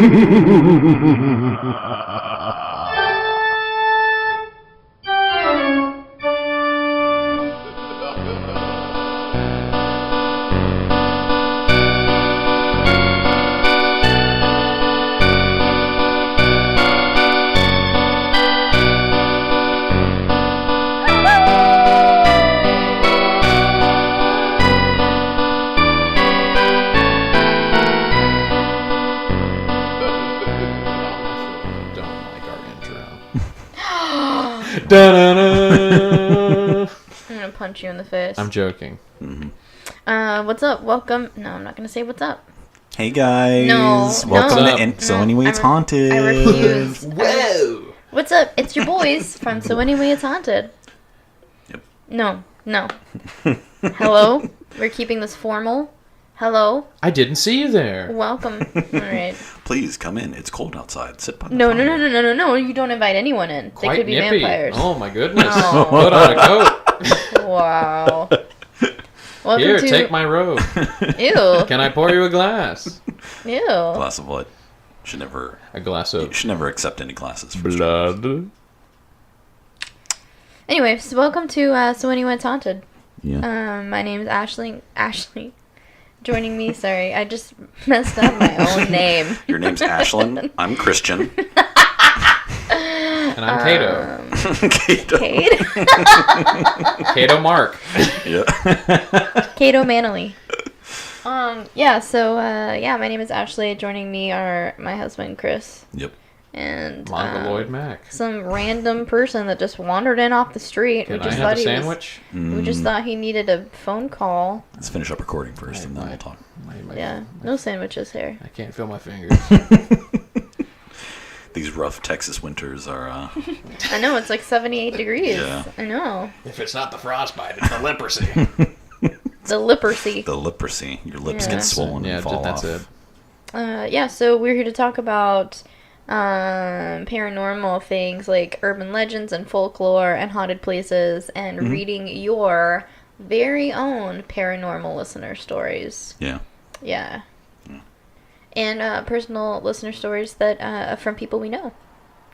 I'm gonna punch you in the face. I'm joking. Mm-hmm. What's up? Welcome. No, I'm not gonna say what's up. Hey guys. Welcome to So Anyway It's Haunted. I refuse. Whoa. What's up? It's your boys from So Anyway It's Haunted. Yep. No. Hello? We're keeping this formal. Hello? I didn't see you there. Welcome. All right. Please come in. It's cold outside. Sit by the No. fire. You don't invite anyone in. Quite they could be nippy. vampires. Oh my goodness. Oh. Put on a coat. Wow. Welcome Here, to... take my robe. Ew. Can I pour you a glass? Ew. Glass of what? Should never. A glass You of should never accept any glasses. For blood. Anyway, so welcome to So Anyway It's Haunted. Yeah. My name is Ashley. Joining me, sorry, I just messed up my own name. Your name's Ashlyn. I'm Christian. And I'm Cato. Cato. Cato Mark. Yeah. Cato Manley. My name is Ashley. Joining me are my husband, Chris. Yep. And Mongoloid Mac. some random person that just wandered in off the street. Can I have a sandwich? We just thought he needed a phone call. Let's finish up recording first, and then we'll talk. No sandwiches here. I can't feel my fingers. These rough Texas winters are. I know, it's like 78 degrees. Yeah. I know. If it's not the frostbite, it's the leprosy. The leprosy. The leprosy. Your lips Yeah. get swollen and fall that's off. it. So we're here to talk about paranormal things like urban legends and folklore and haunted places and reading your very own paranormal listener stories. Yeah. Yeah. And personal listener stories that from people we know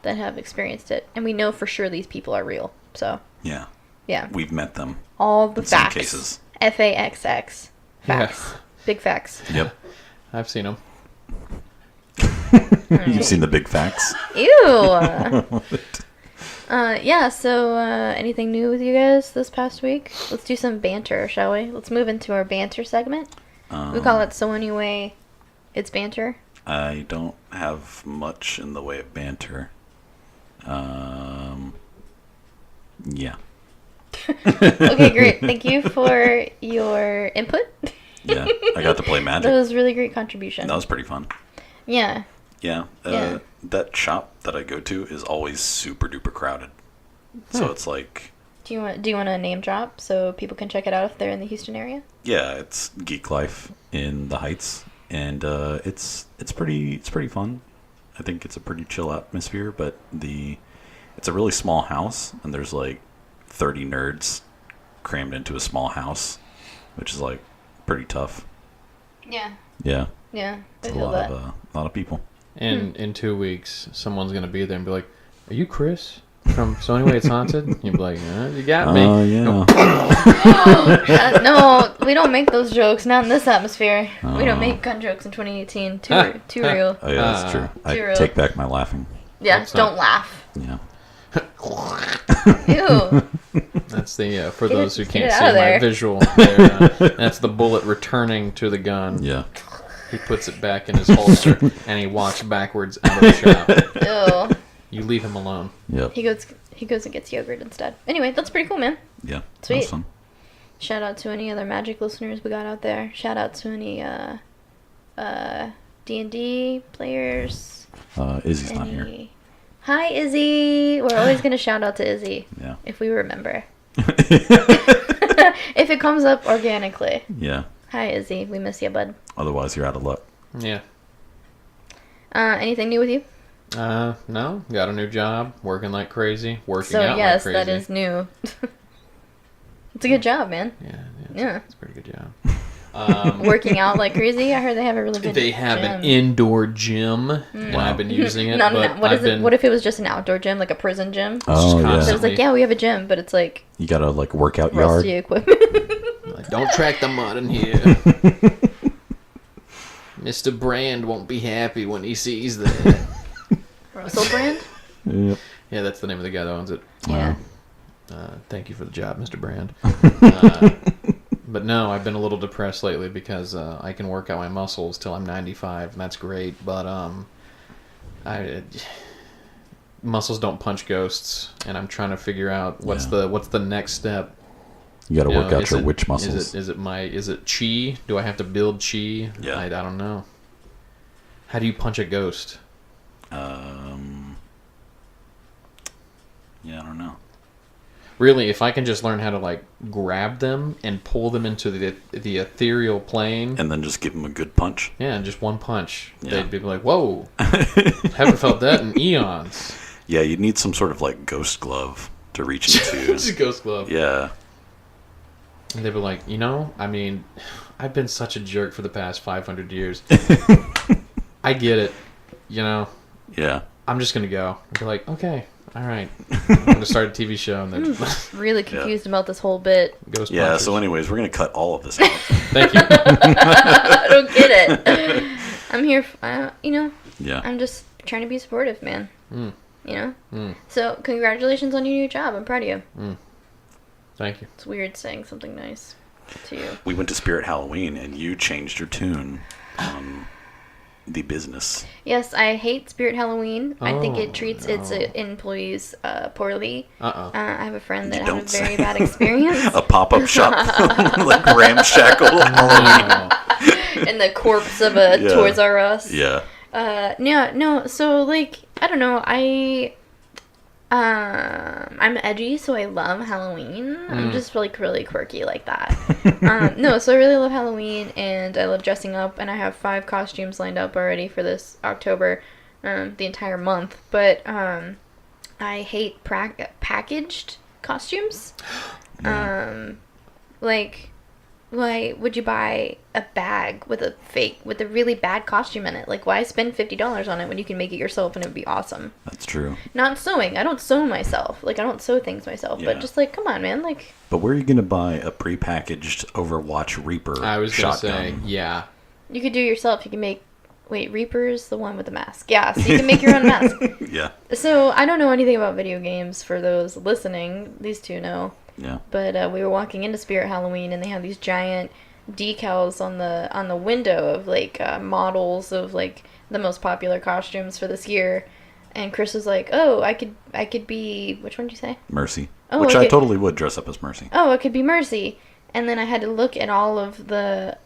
that have experienced it. And we know for sure these people are real. So, Yeah. yeah. We've met them. All the in some facts. cases. Facts. Facts. Yeah. Big facts. Yep. I've seen them. You've seen the big facts. Ew. Anything new with you guys this past week? Let's do some banter, shall we? Let's move into our banter segment. We call it So Anyway It's Banter. I don't have much in the way of banter. Yeah. Okay, great. Thank you for your input. Yeah. I got to play Magic. That was a really great contribution. That was pretty fun. Yeah. Yeah. That shop that I go to is always super duper crowded. So it's like... Do you want a name drop so people can check it out if they're in the Houston area? Yeah, it's Geek Life in the Heights, and it's pretty fun. I think it's a pretty chill atmosphere, but it's a really small house, and there's like 30 nerds crammed into a small house, which is like pretty tough. Yeah. Yeah. Yeah. It's a lot of people. And in 2 weeks, someone's going to be there and be like, "Are you Chris from So Anyway It's Haunted?" You'd be like, you got me. Oh, yeah. No, we don't make those jokes. Not in this atmosphere. We don't make gun jokes in 2018. Too real. Oh, yeah, that's true. I Too real. take back my laughing. Yeah, don't laugh. Yeah. Ew. That's the, for Get those it- who get can't it see out of my there. visual there, that's the bullet returning to the gun. Yeah. He puts it back in his holster, and he walks backwards out of the shop. Ew. You leave him alone. Yep. He goes and gets yogurt instead. Anyway, that's pretty cool, man. Yeah. Sweet. That was fun. Shout out to any other Magic listeners we got out there. Shout out to any D&D players. Izzy's not here. Hi, Izzy. We're always going to shout out to Izzy. Yeah. If we remember. If it comes up organically. Yeah. Hi, Izzy. We miss you, bud. Otherwise, you're out of luck. Yeah. Anything new with you? No. Got a new job. Working like crazy. Working So, out yes, like crazy. that is new. It's a good job, man. Yeah. Yeah. It's a pretty good job. Working out like crazy. I heard they have a really good They have gym. an indoor gym, and I've been using it. No, but what I've is been, it? What if it was just an outdoor gym, like a prison gym? Oh, yeah. So it was like, yeah, we have a gym, but it's like You got a like workout rusty yard. equipment. Like, don't track the mud in here. Mr. Brand won't be happy when he sees that. Russell Brand. Yep. Yeah, that's the name of the guy that owns it. Yeah. Thank you for the job, Mr. Brand. But no, I've been a little depressed lately because I can work out my muscles till I'm 95, and that's great. But muscles don't punch ghosts, and I'm trying to figure out what's the next step. You got to work out your witch Is muscles. it chi? Do I have to build chi? Yeah. I don't know. How do you punch a ghost? Yeah, I don't know. Really, if I can just learn how to like grab them and pull them into the ethereal plane, And then just give them a good punch. yeah, and just one punch, Yeah. they'd be like, "Whoa, haven't felt that in eons." Yeah, you'd need some sort of like ghost glove to reach into. Just a ghost glove. Yeah. And they'd be like, I mean, I've been such a jerk for the past 500 years. I get it, Yeah. I'm just gonna go. I'd be like, okay, all right, I'm gonna start a TV show and then Really confused about this whole bit. ghost. Yeah, punchers. so anyways, we're going to cut all of this out. Thank you. I don't get it. I'm here, Yeah. I'm just trying to be supportive, man. So, congratulations on your new job. I'm proud of you. Thank you. It's weird saying something nice to you. We went to Spirit Halloween and you changed your tune on the business. Yes, I hate Spirit Halloween. I think it treats no. its employees poorly. Uh-oh. I have a friend that You had a don't very say. bad experience. A pop-up shop, like ramshackle Halloween. And the corpse of a Yeah. Toys R Us. Yeah. No, so, like, I don't know, I'm edgy, so I love Halloween. I'm just really quirky like that. No, so I really love Halloween, and I love dressing up, and I have 5 costumes lined up already for this October, the entire month. But I hate packaged costumes. Like, why would you buy a bag with a really bad costume in it? Like, why spend $50 on it when you can make it yourself and it would be awesome? That's true. Not sewing. I don't sew myself. Like, I don't sew things myself. Yeah. But just, like, come on, man. Like, But where are you going to buy a prepackaged Overwatch Reaper I was gonna say, shotgun? yeah. you could do it yourself. You can make... Wait, Reaper's the one with the mask. Yeah, so you can make your own mask. Yeah. So, I don't know anything about video games for those listening. These two know. Yeah. But we were walking into Spirit Halloween, and they had these giant decals on the window of like models of like the most popular costumes for this year. And Chris was like, "Oh, I could be, which one did you say?" Mercy. Oh, Which I okay. totally would dress up as Mercy. Oh, it could be Mercy. And then I had to look at all of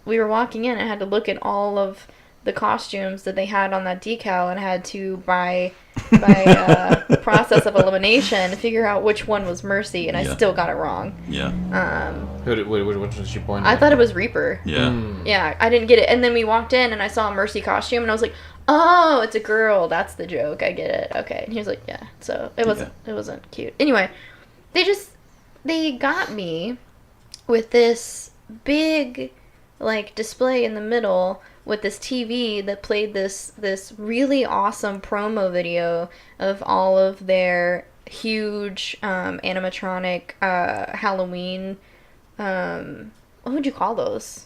we were walking in, I had to look at all of the costumes that they had on that decal, and I had to by process of elimination figure out which one was Mercy, and I Yeah. still got it wrong. Yeah. Which did she point I at? thought it was Reaper. Yeah. Yeah, I didn't get it. And then we walked in, and I saw a Mercy costume, and I was like, "Oh, it's a girl. That's the joke. I get it. Okay." And he was like, "Yeah." So it wasn't cute. Anyway, they got me with this big like display in the middle with this TV that played this really awesome promo video of all of their huge animatronic Halloween. What would you call those?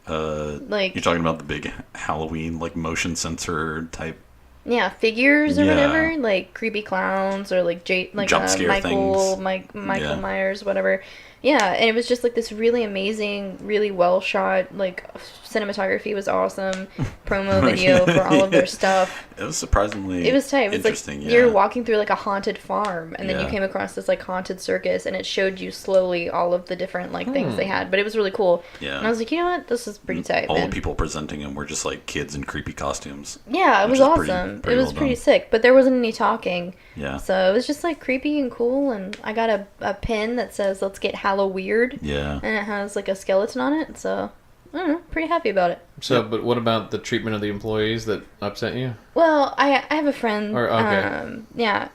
Like, You're talking about the big Halloween, like, motion sensor type. yeah, figures or Yeah. whatever, like creepy clowns or like Jump scare Michael things. Michael Yeah. Myers, whatever. Yeah, and it was just like this really amazing, really well shot, like cinematography was awesome, promo video for all of their stuff. It was surprisingly It was tight. It was interesting. like Yeah. you're walking through like a haunted farm, and then you Yeah. came across this like haunted circus, and it showed you slowly all of the different like things they had. But it was really cool. Yeah. And I was like, you know what, this is pretty tight, All man. the people presenting them were just like kids in creepy costumes. Yeah, it which was is pretty- awesome. pretty It was well pretty done. sick, but there wasn't any talking. Yeah. So it was just like creepy and cool, and I got a pin that says "Let's get Hallow Weird," Yeah. and it has like a skeleton on it. So I don't know, pretty happy about it. So, but what about the treatment of the employees that upset you? Well, I have a friend, Or- okay. yeah,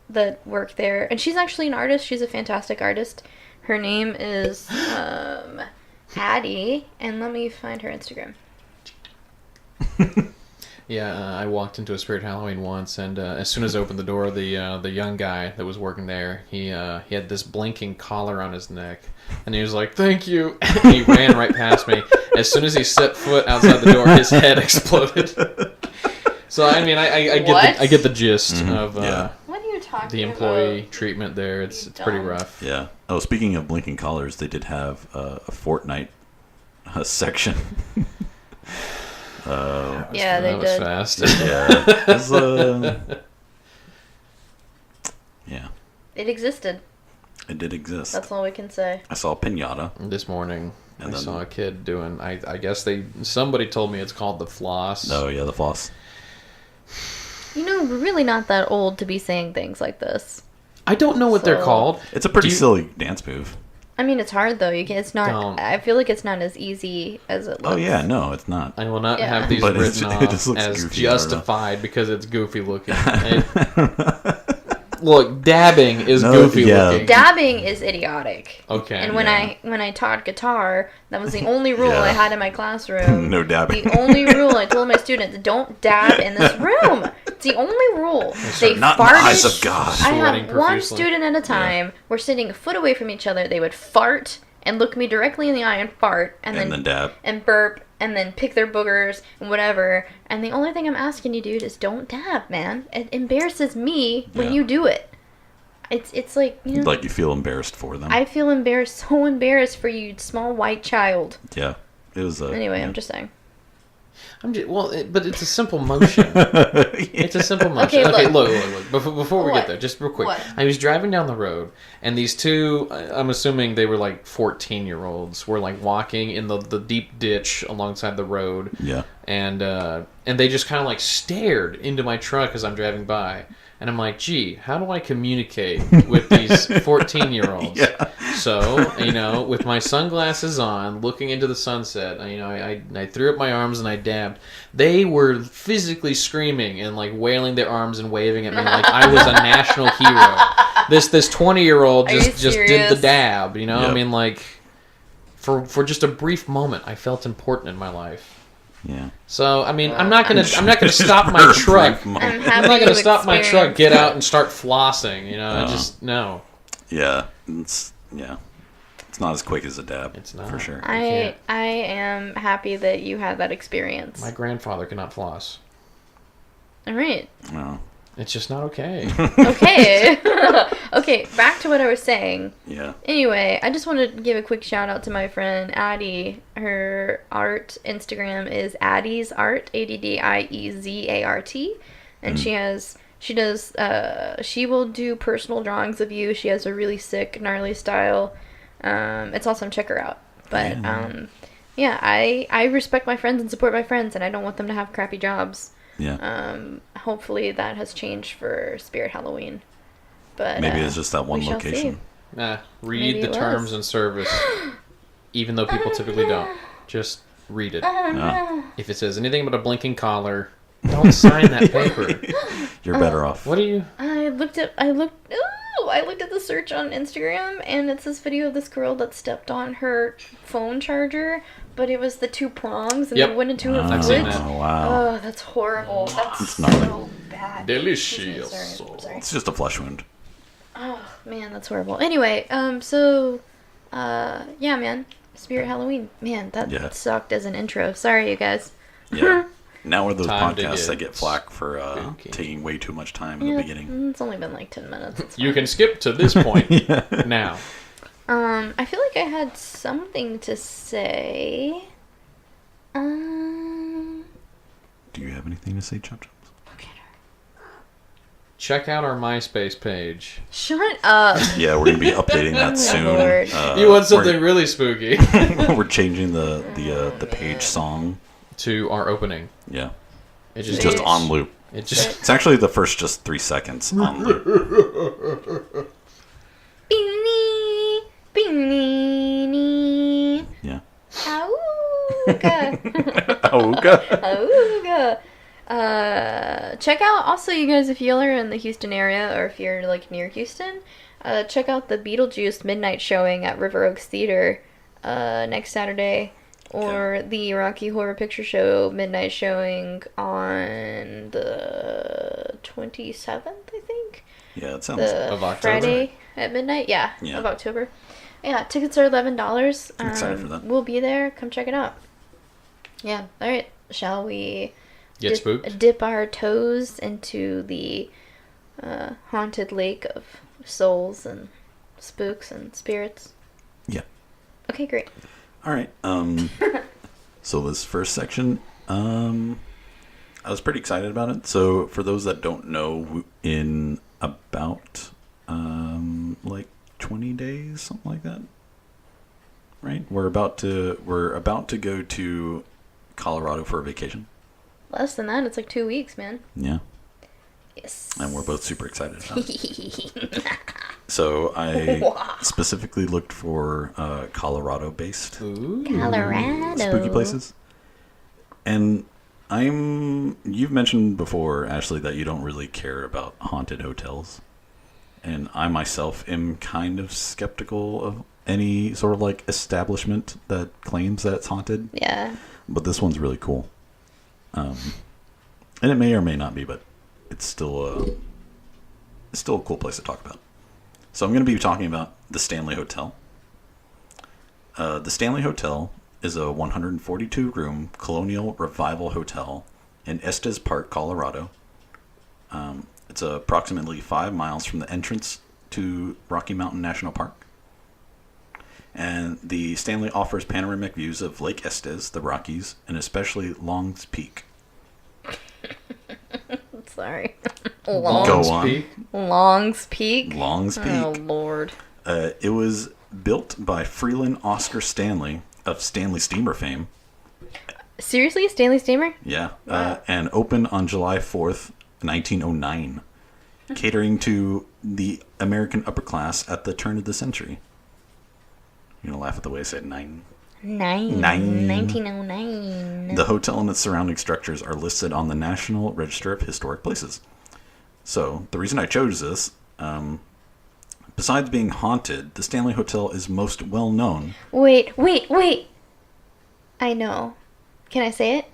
that worked there, and she's actually an artist. She's a fantastic artist. Her name is Addie, and let me find her Instagram. Yeah, I walked into a Spirit Halloween once, and as soon as I opened the door, the young guy that was working there, he had this blinking collar on his neck, and he was like, "Thank you." And he ran right past me. As soon as he set foot outside the door, his head exploded. So I mean, I get the gist of What are you talking the employee treatment there. It's pretty rough. Yeah. Oh, speaking of blinking collars, they did have a Fortnite section. Yeah, they that was did. fast. Yeah. It was, yeah. It existed. It did exist. That's all we can say. I saw a pinata. This morning, And I then- saw a kid doing. I guess somebody told me it's called the floss. Oh, yeah, the floss. You know, we're really not that old to be saying things like this. I don't know what they're So- called. It's a pretty Do you- silly dance move. I mean, it's hard though. It's not. Don't. I feel like it's not as easy as it looks. Oh, yeah, no, it's not. I will not Yeah. have these But written it just off looks as goofy, I don't know. justified because it's goofy looking. Look, dabbing is No, goofy yeah. looking. Dabbing is idiotic. Okay. And when I taught guitar, that was the only rule Yeah. I had in my classroom. No dabbing. The only rule I told my students: don't dab in this room. It's the only rule. They Not in farted. the eyes of God. I Sweating had one profusely. student at a time. We're sitting a foot away from each other. They would fart and look me directly in the eye and fart, and And then dab. and burp, and then pick their boogers and whatever. And the only thing I'm asking you, dude, is don't dab, man. It embarrasses me when Yeah. you do it. It's like, you know, Like you feel embarrassed for them. I feel embarrassed, so embarrassed for you, small white child. Yeah. It was Anyway, yeah. I'm just saying. But it's a simple motion. It's a simple motion. Okay, look. Before we What? get there, just real quick. What? I was driving down the road, and these two, I'm assuming they were like 14-year-olds, were like walking in the deep ditch alongside the road. Yeah. And they just kind of like stared into my truck as I'm driving by. And I'm like, gee, how do I communicate with these 14-year-olds? Yeah. So, with my sunglasses on, looking into the sunset, I threw up my arms and I dabbed. They were physically screaming and like wailing their arms and waving at me like I was a national hero. This 20-year-old Are you just did the serious? dab, I Yep. mean, like for just a brief moment, I felt important in my life. Yeah. So I'm not gonna stop my For a truck. brief moment. I'm I'm happy not gonna you stop my truck, experienced get it. out and start flossing. I just no. Yeah. It's not as quick as a dab. It's not. For sure. I am happy that you had that experience. My grandfather cannot floss. All right. No. It's just not okay. Okay. Okay, back to what I was saying. Yeah. Anyway, I just wanted to give a quick shout out to my friend Addie. Her art Instagram is Addie's Art, ADDIEZART, and she will do personal drawings of you. She has a really sick, gnarly style. It's awesome. Check her out. But yeah, I respect my friends and support my friends, and I don't want them to have crappy jobs. Yeah. Hopefully that has changed for Spirit Halloween. But Maybe it's just that one we shall location. Nah, read Maybe the it terms was. and service, even though people typically don't. Just read it. No. If it says anything about a blinking collar, don't sign that paper. You're better off. What are you? I looked at the search on Instagram, and it's this video of this girl that stepped on her phone charger, but it was the two prongs and Yep. they went into her I've foot. seen that. Oh, wow. Oh, that's horrible. That's It's gnarly. so bad. Delicious. Sorry. It's just a flesh wound. Oh man, that's horrible. Anyway, yeah, man, Spirit Halloween, man, that Yeah. sucked as an intro. Sorry, you guys. Yeah. Now we're those Time to podcasts get that get flack for spooky. taking way too much time in Yeah, the beginning. it's only been like 10 minutes. It's You can skip to this point now. I feel like I had something to say. Do you have anything to say, Chop Chops? Check out our MySpace page. Shut up. Yeah, we're gonna be updating that soon. Lord. You want something really spooky? We're changing the page song. To our opening. Yeah, It it's just just on loop. It just It's actually the first just 3 seconds on loop. Beanie, beanie, Yeah. Auga. Auga. Auga. Check out also, you guys, if y'all are in the Houston area or if you're like near Houston, check out the Beetlejuice midnight showing at River Oaks Theater. next Saturday, or the Rocky Horror Picture Show midnight showing on the 27th, I think. Yeah, it sounds... Of October? Friday at midnight. Yeah, of October. Yeah, tickets are $11. I'm excited for that. We'll be there. Come check it out. Yeah. All right. Shall we Get spooked? dip our toes into the haunted lake of souls and spooks and spirits? Yeah. Okay, great. All right. So this first section, I was pretty excited about it. So for those that don't know, in about like 20 days, something like that, right? We're about to go to Colorado for a vacation. Less than that. It's like 2 weeks, man. Yeah. Yes. And we're both super excited about it. So I specifically looked for Colorado-based Colorado spooky places. And you've mentioned before, Ashley, that you don't really care about haunted hotels. And I myself am kind of skeptical of any sort of like establishment that claims that it's haunted. Yeah. But this one's really cool. And it may or may not be, but it's still a cool place to talk about. So I'm going to be talking about the Stanley Hotel. The Stanley Hotel is a 142-room colonial revival hotel in Estes Park, Colorado. It's approximately 5 miles from the entrance to Rocky Mountain National Park. And the Stanley offers panoramic views of Lake Estes, the Rockies, and especially Long's Peak. Sorry. Go on. Long's Peak? Long's Peak. Oh, Lord. It was built by Freeland Oscar Stanley of Stanley Steamer fame. Seriously? Stanley Steamer? Yeah. And opened on July 4th, 1909, catering to the American upper class at the turn of the century. You're going to laugh at the way I said nine. 1909. The hotel and its surrounding structures are listed on the National Register of Historic Places. So, the reason I chose this, besides being haunted, the Stanley Hotel is most well known. Wait. I know. Can I say it?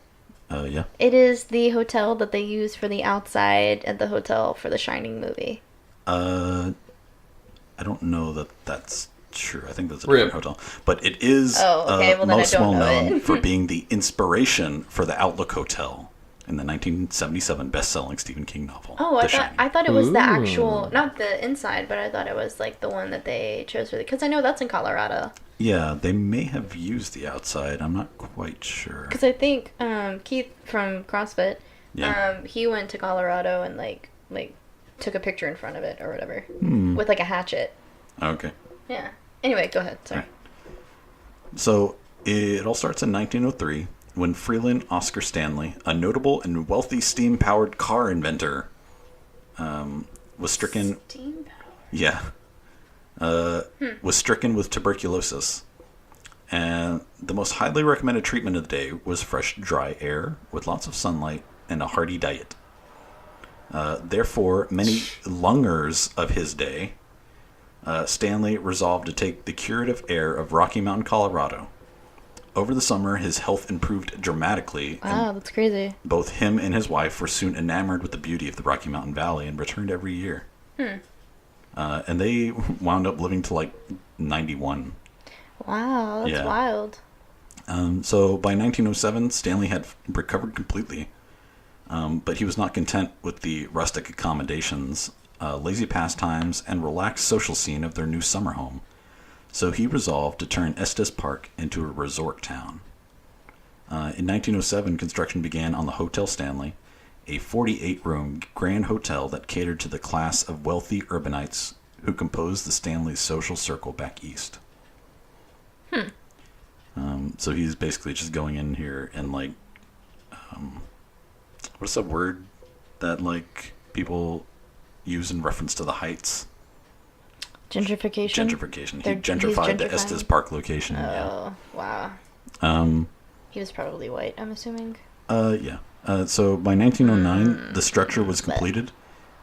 Yeah. It is the hotel that they use for the outside at the hotel for the Shining movie. I don't know that that's true. I think that's a different hotel. But it is most well known for being the inspiration for the Outlook Hotel in the 1977 best-selling Stephen King novel. Oh, I thought it was the actual, not the inside, but I thought it was like the one that they chose for because I know that's in Colorado. Yeah, they may have used the outside. I'm not quite sure. Because I think Keith from CrossFit, he went to Colorado and like took a picture in front of it or whatever with like a hatchet. Okay. Yeah. Anyway, go ahead. Sorry. Right. So it all starts in 1903 when Freeland Oscar Stanley, a notable and wealthy steam-powered car inventor, was stricken. Steam power. Yeah. Was stricken with tuberculosis. And the most highly recommended treatment of the day was fresh, dry air with lots of sunlight and a hearty diet. Therefore, many lungers of his day, Stanley resolved to take the curative air of Rocky Mountain, Colorado. Over the summer, his health improved dramatically. Wow, that's crazy. Both him and his wife were soon enamored with the beauty of the Rocky Mountain Valley and returned every year. And they wound up living to like 91. Wow, that's wild. So by 1907, Stanley had recovered completely. But he was not content with the rustic accommodations, lazy pastimes, and relaxed social scene of their new summer home. So he resolved to turn Estes Park into a resort town. In 1907, construction began on the Hotel Stanley, a 48-room grand hotel that catered to the class of wealthy urbanites who composed the Stanley social circle back east. So he's basically just going in here and like, what's the word that like people use in reference to the heights? Gentrification. He gentrified the Estes Park location. Oh, wow. He was probably white, I'm assuming. Yeah. So by 1909, the structure was completed,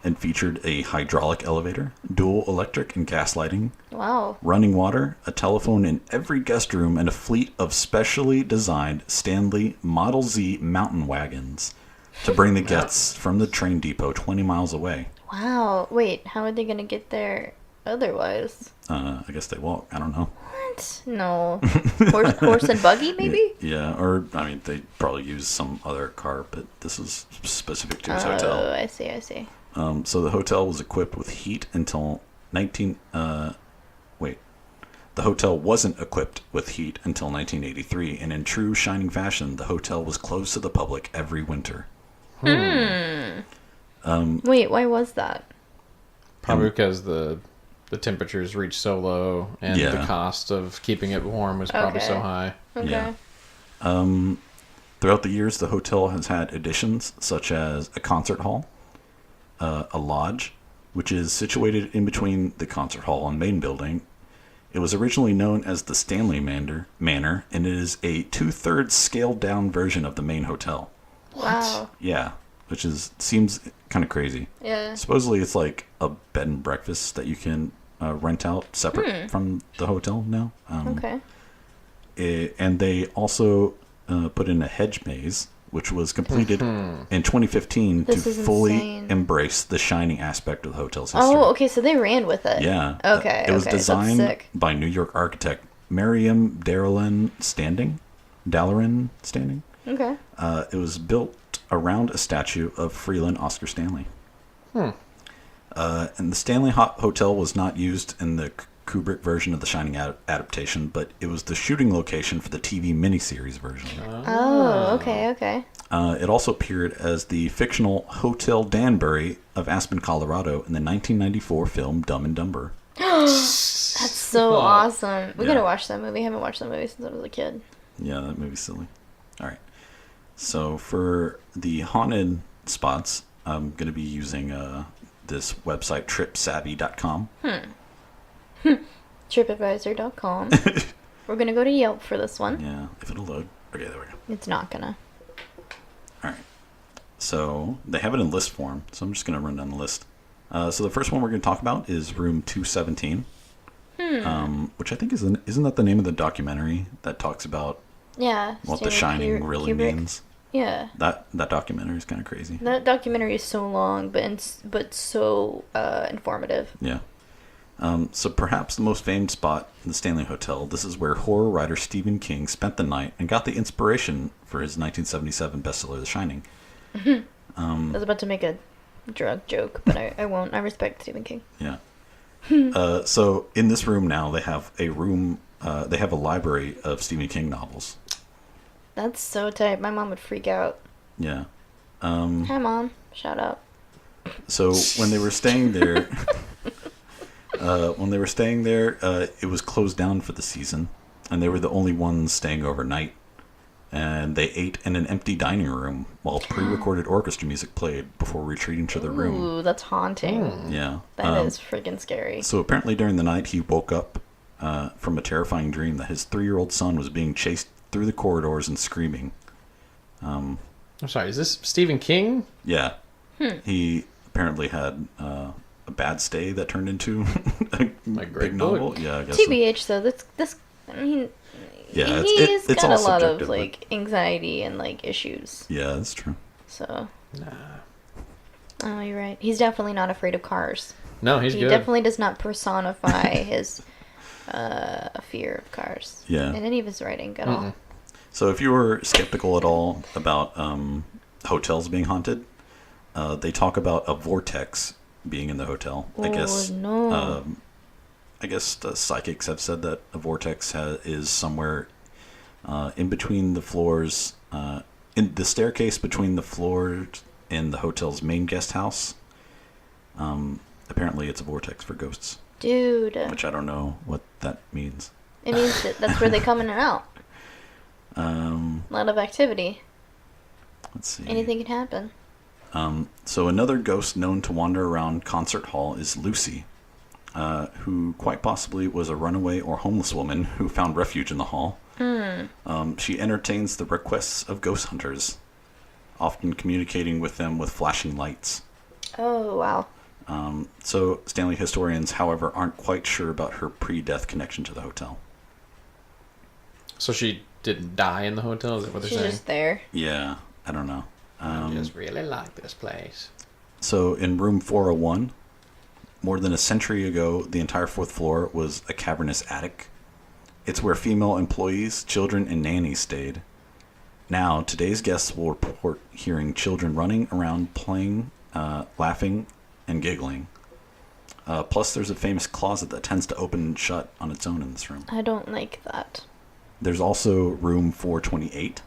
and featured a hydraulic elevator, dual electric and gas lighting, Wow. running water, a telephone in every guest room, and a fleet of specially designed Stanley Model Z mountain wagons to bring the guests from the train depot 20 miles away. Wow. Wait, how are they going to get there otherwise? I guess they walk. I don't know. What? No. Horse and buggy, maybe? Yeah, or, I mean, they probably use some other car, but this is specific to his hotel. Oh, I see. So the hotel was equipped with heat until the hotel wasn't equipped with heat until 1983, and in true Shining fashion, the hotel was closed to the public every winter. Wait, why was that? Probably because the temperatures reached so low, and the cost of keeping it warm was probably so high. Okay. Yeah. Throughout the years, the hotel has had additions such as a concert hall, a lodge, which is situated in between the concert hall and main building. It was originally known as the Stanley Manor, and it is a 2/3 scaled down version of the main hotel. Wow. Yeah, which seems kind of crazy. Yeah. Supposedly it's like a bed and breakfast that you can rent out separate from the hotel now. Okay. And they also put in a hedge maze, which was completed in 2015 to fully insane. embrace the shining aspect of the hotel's history. Oh, okay, so they ran with it. Yeah. Okay, It was that's designed sick. by New York architect Miriam Dallarin Standing. Okay. It was built around a statue of Freeland Oscar Stanley. And the Stanley Hotel was not used in the Kubrick version of the Shining adaptation, but it was the shooting location for the TV miniseries version. Oh, okay. It also appeared as the fictional Hotel Danbury of Aspen, Colorado in the 1994 film Dumb and Dumber. That's so awesome. We Yeah. gotta watch that movie. I haven't watched that movie since I was a kid. Yeah, that movie's silly. All right. So for the haunted spots, I'm going to be using this website, tripsavvy.com. TripAdvisor.com. We're gonna go to Yelp for this one. Yeah, if it'll load. Okay, there we go. It's not gonna. All right. So they have it in list form, so I'm just going to run down the list. So the first one we're going to talk about is room 217, which I think isn't that the name of the documentary that talks about what the Shining really means? Yeah. That documentary is kind of crazy. That documentary is so long, but so informative. Yeah. So perhaps the most famed spot in the Stanley Hotel, this is where horror writer Stephen King spent the night and got the inspiration for his 1977 bestseller, The Shining. I was about to make a drug joke, but I won't. I respect Stephen King. Yeah. So in this room now, they have a library of Stephen King novels. That's so tight. My mom would freak out. Yeah. Hi, Mom. Shout out. So when they were staying there, it was closed down for the season, and they were the only ones staying overnight. And they ate in an empty dining room while pre-recorded orchestra music played before retreating to their room. Ooh, that's haunting. Yeah. That is freaking scary. So apparently during the night, he woke up from a terrifying dream that his 3-year-old son was being chased through the corridors and screaming. I'm sorry, is this Stephen King? Yeah. He apparently had a bad stay that turned into a big novel. book. Yeah, I guess TBH, though, this, I mean, yeah, he's it's got all a lot of, subjective, like, anxiety and, like, issues. Yeah, that's true. So. Nah. Oh, you're right. He's definitely not afraid of cars. No, he's He good. definitely does not personify his fear of cars. Yeah. In any of his writing at all. So if you were skeptical at all about hotels being haunted, they talk about a vortex being in the hotel. Oh, no. I guess the psychics have said that a vortex is somewhere in between the floors, in the staircase between the floors in the hotel's main guest house. Apparently it's a vortex for ghosts. Dude. Which I don't know what that means. It means that's where they come in and out. A lot of activity. Let's see. Anything can happen. So another ghost known to wander around Concert Hall is Lucy, who quite possibly was a runaway or homeless woman who found refuge in the hall. She entertains the requests of ghost hunters, often communicating with them with flashing lights. Oh, wow. So Stanley historians, however, aren't quite sure about her pre-death connection to the hotel. So she didn't die in the hotel? Is that what they're She's saying? just there. Yeah, I don't know. I just really like this place. So in room 401, more than a century ago, the entire fourth floor was a cavernous attic. It's where female employees, children, and nannies stayed. Now, today's guests will report hearing children running around, playing, laughing, and giggling. Plus, there's a famous closet that tends to open and shut on its own in this room. I don't like that. There's also room 428,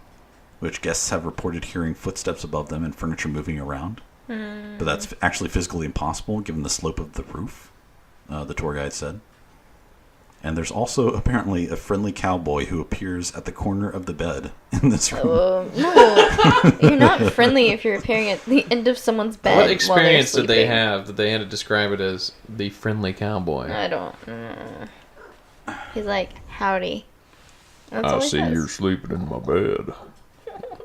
which guests have reported hearing footsteps above them and furniture moving around. But that's actually physically impossible given the slope of the roof, the tour guide said. And there's also apparently a friendly cowboy who appears at the corner of the bed in this room. No, you're not friendly if you're appearing at the end of someone's bed. What experience while did they're they sleeping. have that they had to describe it as the friendly cowboy? I don't. He's like, howdy. That's all he says. sleeping in my bed.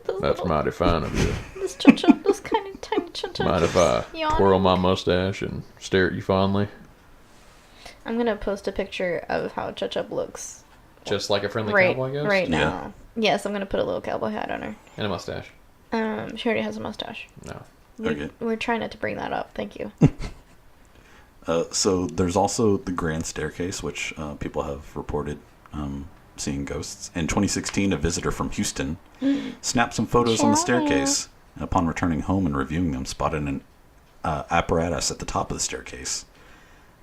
Those mighty fine of you. This cha-cha, those kind of tiny cha-cha. Mind if I Yawning. twirl my mustache and stare at you fondly? I'm going to post a picture of how Chuchup looks Just like a friendly right, cowboy ghost? right Yeah. now. Yes, I'm going to put a little cowboy hat on her. And a mustache. She already has a mustache. No. Okay. We're trying not to bring that up. Thank you. So there's also the grand staircase, which people have reported seeing ghosts. In 2016, a visitor from Houston snapped some photos on the staircase. Upon returning home and reviewing them, spotted an apparatus at the top of the staircase.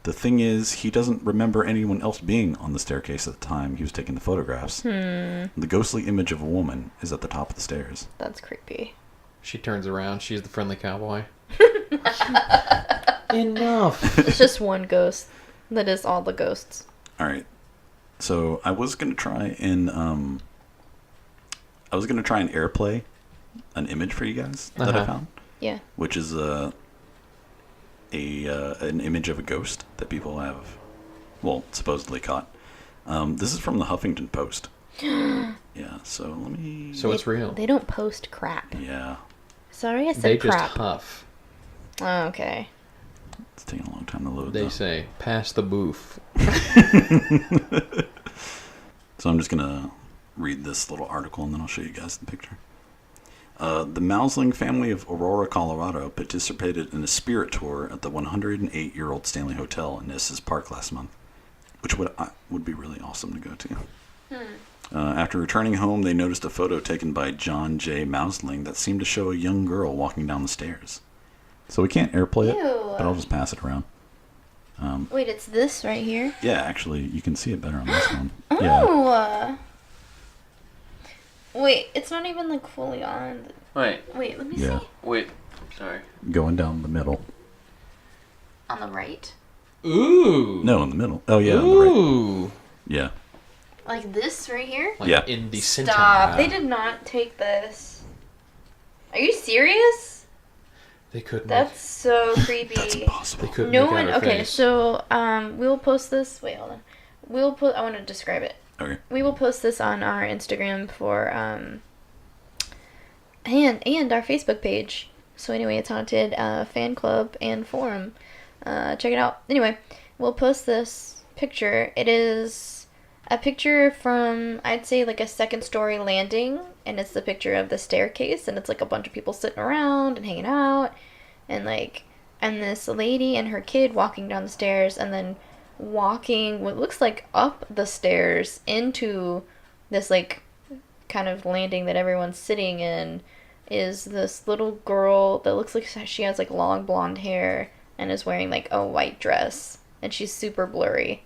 The thing is, he doesn't remember anyone else being on the staircase at the time he was taking the photographs. The ghostly image of a woman is at the top of the stairs. That's creepy. She turns around. She's the friendly cowboy. Enough. It's just one ghost. That is all the ghosts. All right. So I was gonna try and airplay an image for you guys that I found, Yeah. which is an image of a ghost that people have, well, supposedly caught. This is from the Huffington Post. Yeah. So let me. So it's real. They don't post crap. Yeah. Sorry, I said They just crap. huff. Oh, okay. It's taking a long time to load. They though. say, pass the boof. So I'm just gonna read this little article and then I'll show you guys the picture. The Mausling family of Aurora, Colorado participated in a spirit tour at the 108-year-old Stanley Hotel in Estes Park last month, which would be really awesome to go to. After returning home, they noticed a photo taken by John J. Mausling that seemed to show a young girl walking down the stairs. So we can't airplay it, Ew. but I'll just pass it around. Wait, it's this right here? Yeah, actually, you can see it better on this one. Yeah. Oh! Wait, it's not even like fully on. Wait. Wait, let me Yeah. see. Wait. Sorry. Going down the middle. On the right? Ooh. No, in the middle. Oh, yeah, on the right. Ooh. Yeah. Like this right here? Like Yeah. in the center. Stop. They did not take this. Are you serious? They couldn't. That's so creepy. That's impossible. They couldn't. No make out one. her Okay, face. so we'll post this. Wait, hold on. We'll put. I want to describe it. Okay. We will post this on our Instagram for and our Facebook page. So anyway, it's Haunted fan club and forum. Check it out. Anyway, we'll post this picture. It is a picture from, I'd say, like a second story landing, and it's the picture of the staircase, and it's like a bunch of people sitting around and hanging out, and this lady and her kid walking down the stairs, and then walking what looks like up the stairs into this like kind of landing that everyone's sitting in is this little girl that looks like she has like long blonde hair and is wearing like a white dress, and she's super blurry.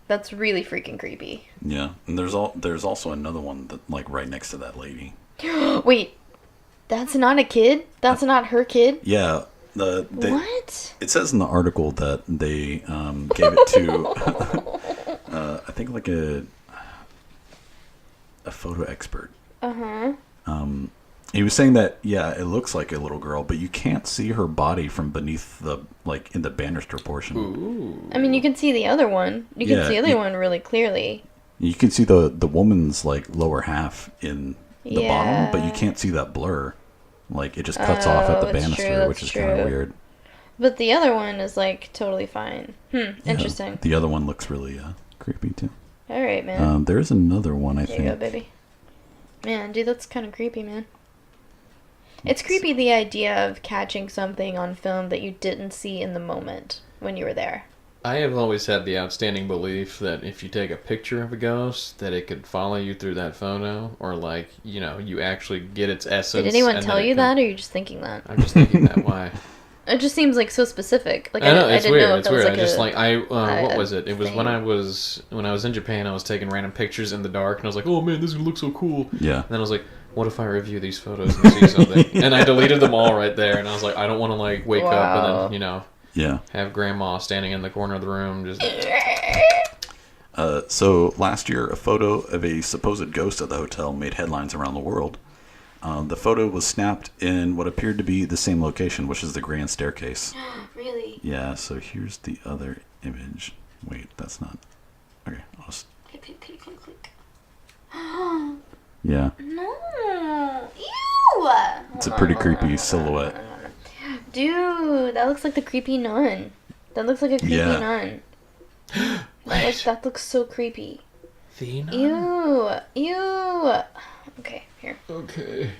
That's really freaking creepy. Yeah, and there's also another one that like right next to that lady. Wait, that's not a kid? That's not her kid? Yeah, What? it says in the article that they gave it to I think like a photo expert. Uh-huh. He was saying that it looks like a little girl, but you can't see her body from beneath the like in the banister portion. Ooh. I mean, you can see the other one. You can Yeah, see the other one really clearly. You can see the woman's like lower half in the bottom, but you Yeah. can't see that blur. Like it just cuts off at the that's banister, true, which that's is kind of true. weird. But the other one is like totally fine. Interesting. The other one looks really creepy too. All right, man. There's another one, I think. There you go, baby. Man, dude, that's kind of creepy, man. It's creepy, the idea of catching something on film that you didn't see in the moment when you were there. I have always had the outstanding belief that if you take a picture of a ghost, that it could follow you through that photo, or like, you know, you actually get its essence. Did anyone tell you that, or are you just thinking that? I'm just thinking that. Why? It just seems like so specific. Like I know, I it's didn't weird. know if It's that was weird. like I just a, what was it? It was thing. when I was in Japan. I was taking random pictures in the dark, and I was like, "Oh man, this would look so cool." Yeah. And then I was like, "What if I review these photos and see something?" And I deleted them all right there. And I was like, "I don't want to like wake up and then, you know, have grandma standing in the corner of the room just." So last year, a photo of a supposed ghost at the hotel made headlines around the world. The photo was snapped in what appeared to be the same location, which is the grand staircase. Really? Yeah, so here's the other image. Wait, that's not... Okay, I'll just... Click. Yeah. No. Ew. It's a pretty creepy silhouette. Dude, that looks like the creepy nun. That looks like a creepy nun. That looks so creepy. The nun? Ew. Okay, here. Okay.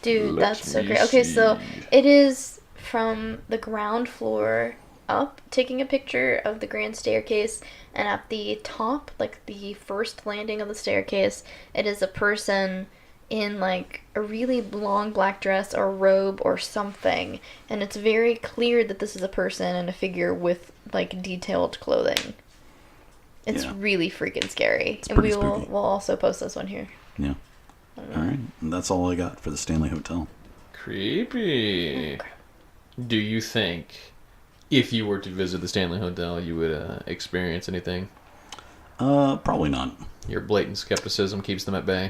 Dude, that's so great. Okay, so it is from the ground floor up, taking a picture of the grand staircase, and at the top, like the first landing of the staircase, it is a person in like a really long black dress or robe or something, and it's very clear that this is a person and a figure with like detailed clothing. It's really freaking scary. It's and spooky. we'll also post this one here. Yeah. Alright, and that's all I got for the Stanley Hotel. Creepy. Do you think if you were to visit the Stanley Hotel, you would experience anything? Probably not. Your blatant skepticism keeps them at bay.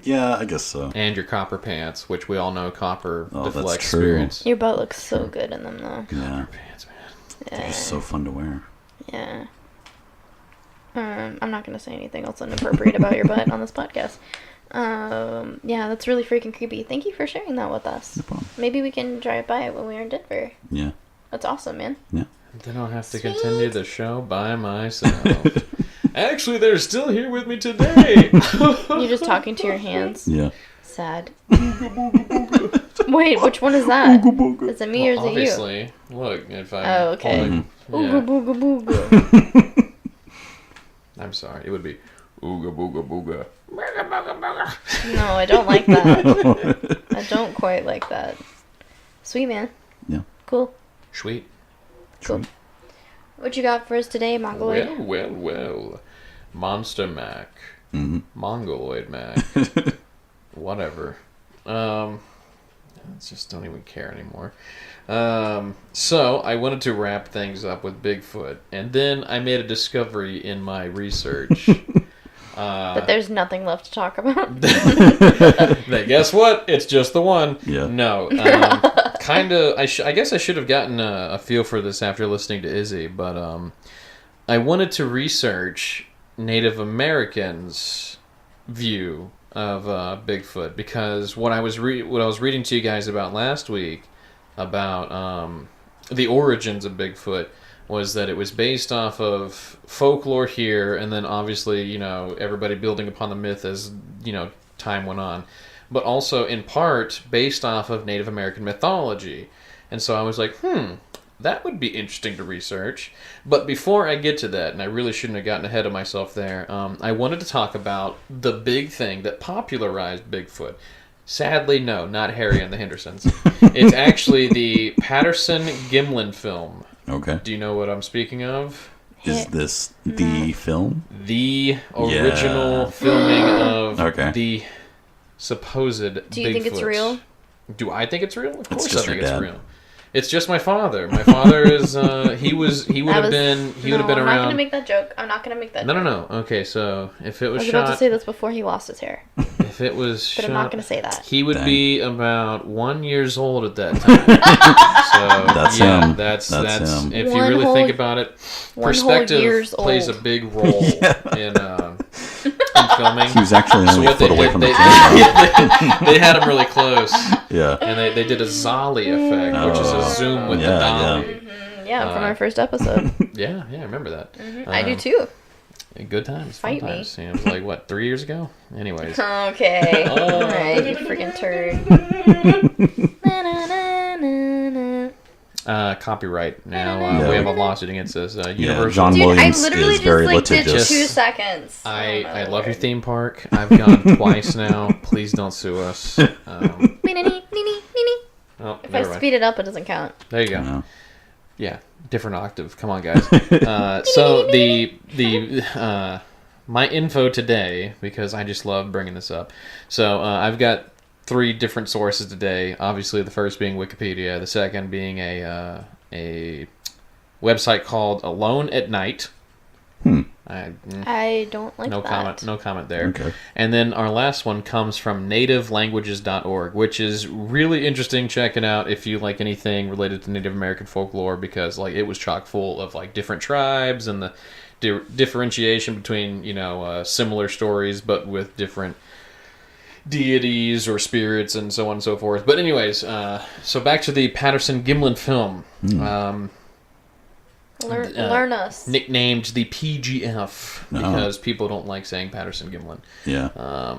Yeah, I guess so. And your copper pants, which we all know copper deflects that's true. spirits. Your butt looks so good in them, though. Yeah, Pants, man. they're just so fun to wear. Yeah. I'm not going to say anything else inappropriate about your butt on this podcast. Yeah, that's really freaking creepy. Thank you for sharing that with us. No problem. Maybe we can drive by it when we're in Denver. Yeah. That's awesome, man. Yeah. Then I'll have to continue the show by myself. Actually, they're still here with me today. You're just talking to your hands. Yeah. Sad. Wait, which one is that? Is it me or is it you? Obviously. Look, if I... Oh, okay. Hold Ooga it- booga booga. I'm sorry. It would be... Ooga booga booga. Booga booga booga. No, I don't like that. I don't quite like that. Sweet, man. Yeah. Cool. Sweet. Cool. What you got for us today, Mongoloid? Well. Monster Mac. Mm-hmm. Mongoloid Mac. Whatever. I just don't even care anymore. So I wanted to wrap things up with Bigfoot, and then I made a discovery in my research. But there's nothing left to talk about. That guess what? It's just the one. Yeah. No. Kind of. I guess I should have gotten a feel for this after listening to Izzy, but I wanted to research Native Americans' view of Bigfoot, because what I was reading to you guys about last week about the origins of Bigfoot was that it was based off of folklore here, and then obviously, you know, everybody building upon the myth as, you know, time went on, but also in part based off of Native American mythology. And so I was like, that would be interesting to research. But before I get to that, and I really shouldn't have gotten ahead of myself there, I wanted to talk about the big thing that popularized Bigfoot. Sadly, no, not Harry and the Hendersons. It's actually the Patterson-Gimlin film. Okay. Do you know what I'm speaking of? Is this the film? The original filming of the supposed Bigfoot. Do you think it's real? Do I think it's real? Of course just I think your dad. it's real. It's just my father. My father is he would have been I'm around. not gonna make that joke. I'm not gonna make that joke. No. Okay, so if it was I was shot, about to say this before he lost his hair, if it was but shot, I'm not gonna say that. he would Dang. be about 1 year old at that time. So That's yeah, him. that's That's him. if you One really whole- think about it, one whole perspective year's plays old. a big role in in filming. He was actually only a foot away from the they camera. they had him really close. Yeah. And they did a Zolly effect, which is a zoom with the dolly. Yeah, from our first episode. Yeah, I remember that. I do too. Good times, fun Fight me. times. Yeah, it was like, what, 3 years ago? Anyways. Okay. Alright, you freaking turd. Copyright. Now, we have a lawsuit against us. Universal. John Dude, Williams I literally is very just did litigious. 2 seconds. I love your theme park. I've gone twice now. Please don't sue us. If Oh, I never mind. speed it up, it doesn't count. There you go. No. Yeah, different octave. Come on, guys. So my info today, because I just love bringing this up. So I've got 3 different sources today. Obviously, the first being Wikipedia, the second being a website called Alone at Night. I don't like that. No comment there. Okay. And then our last one comes from nativelanguages.org, which is really interesting. Check it out if you like anything related to Native American folklore, because like it was chock full of like different tribes and the differentiation between similar stories but with different deities or spirits and so on and so forth. But anyways, so back to the Patterson-Gimlin film. Learn us. Nicknamed the PGF because people don't like saying Patterson-Gimlin. Yeah.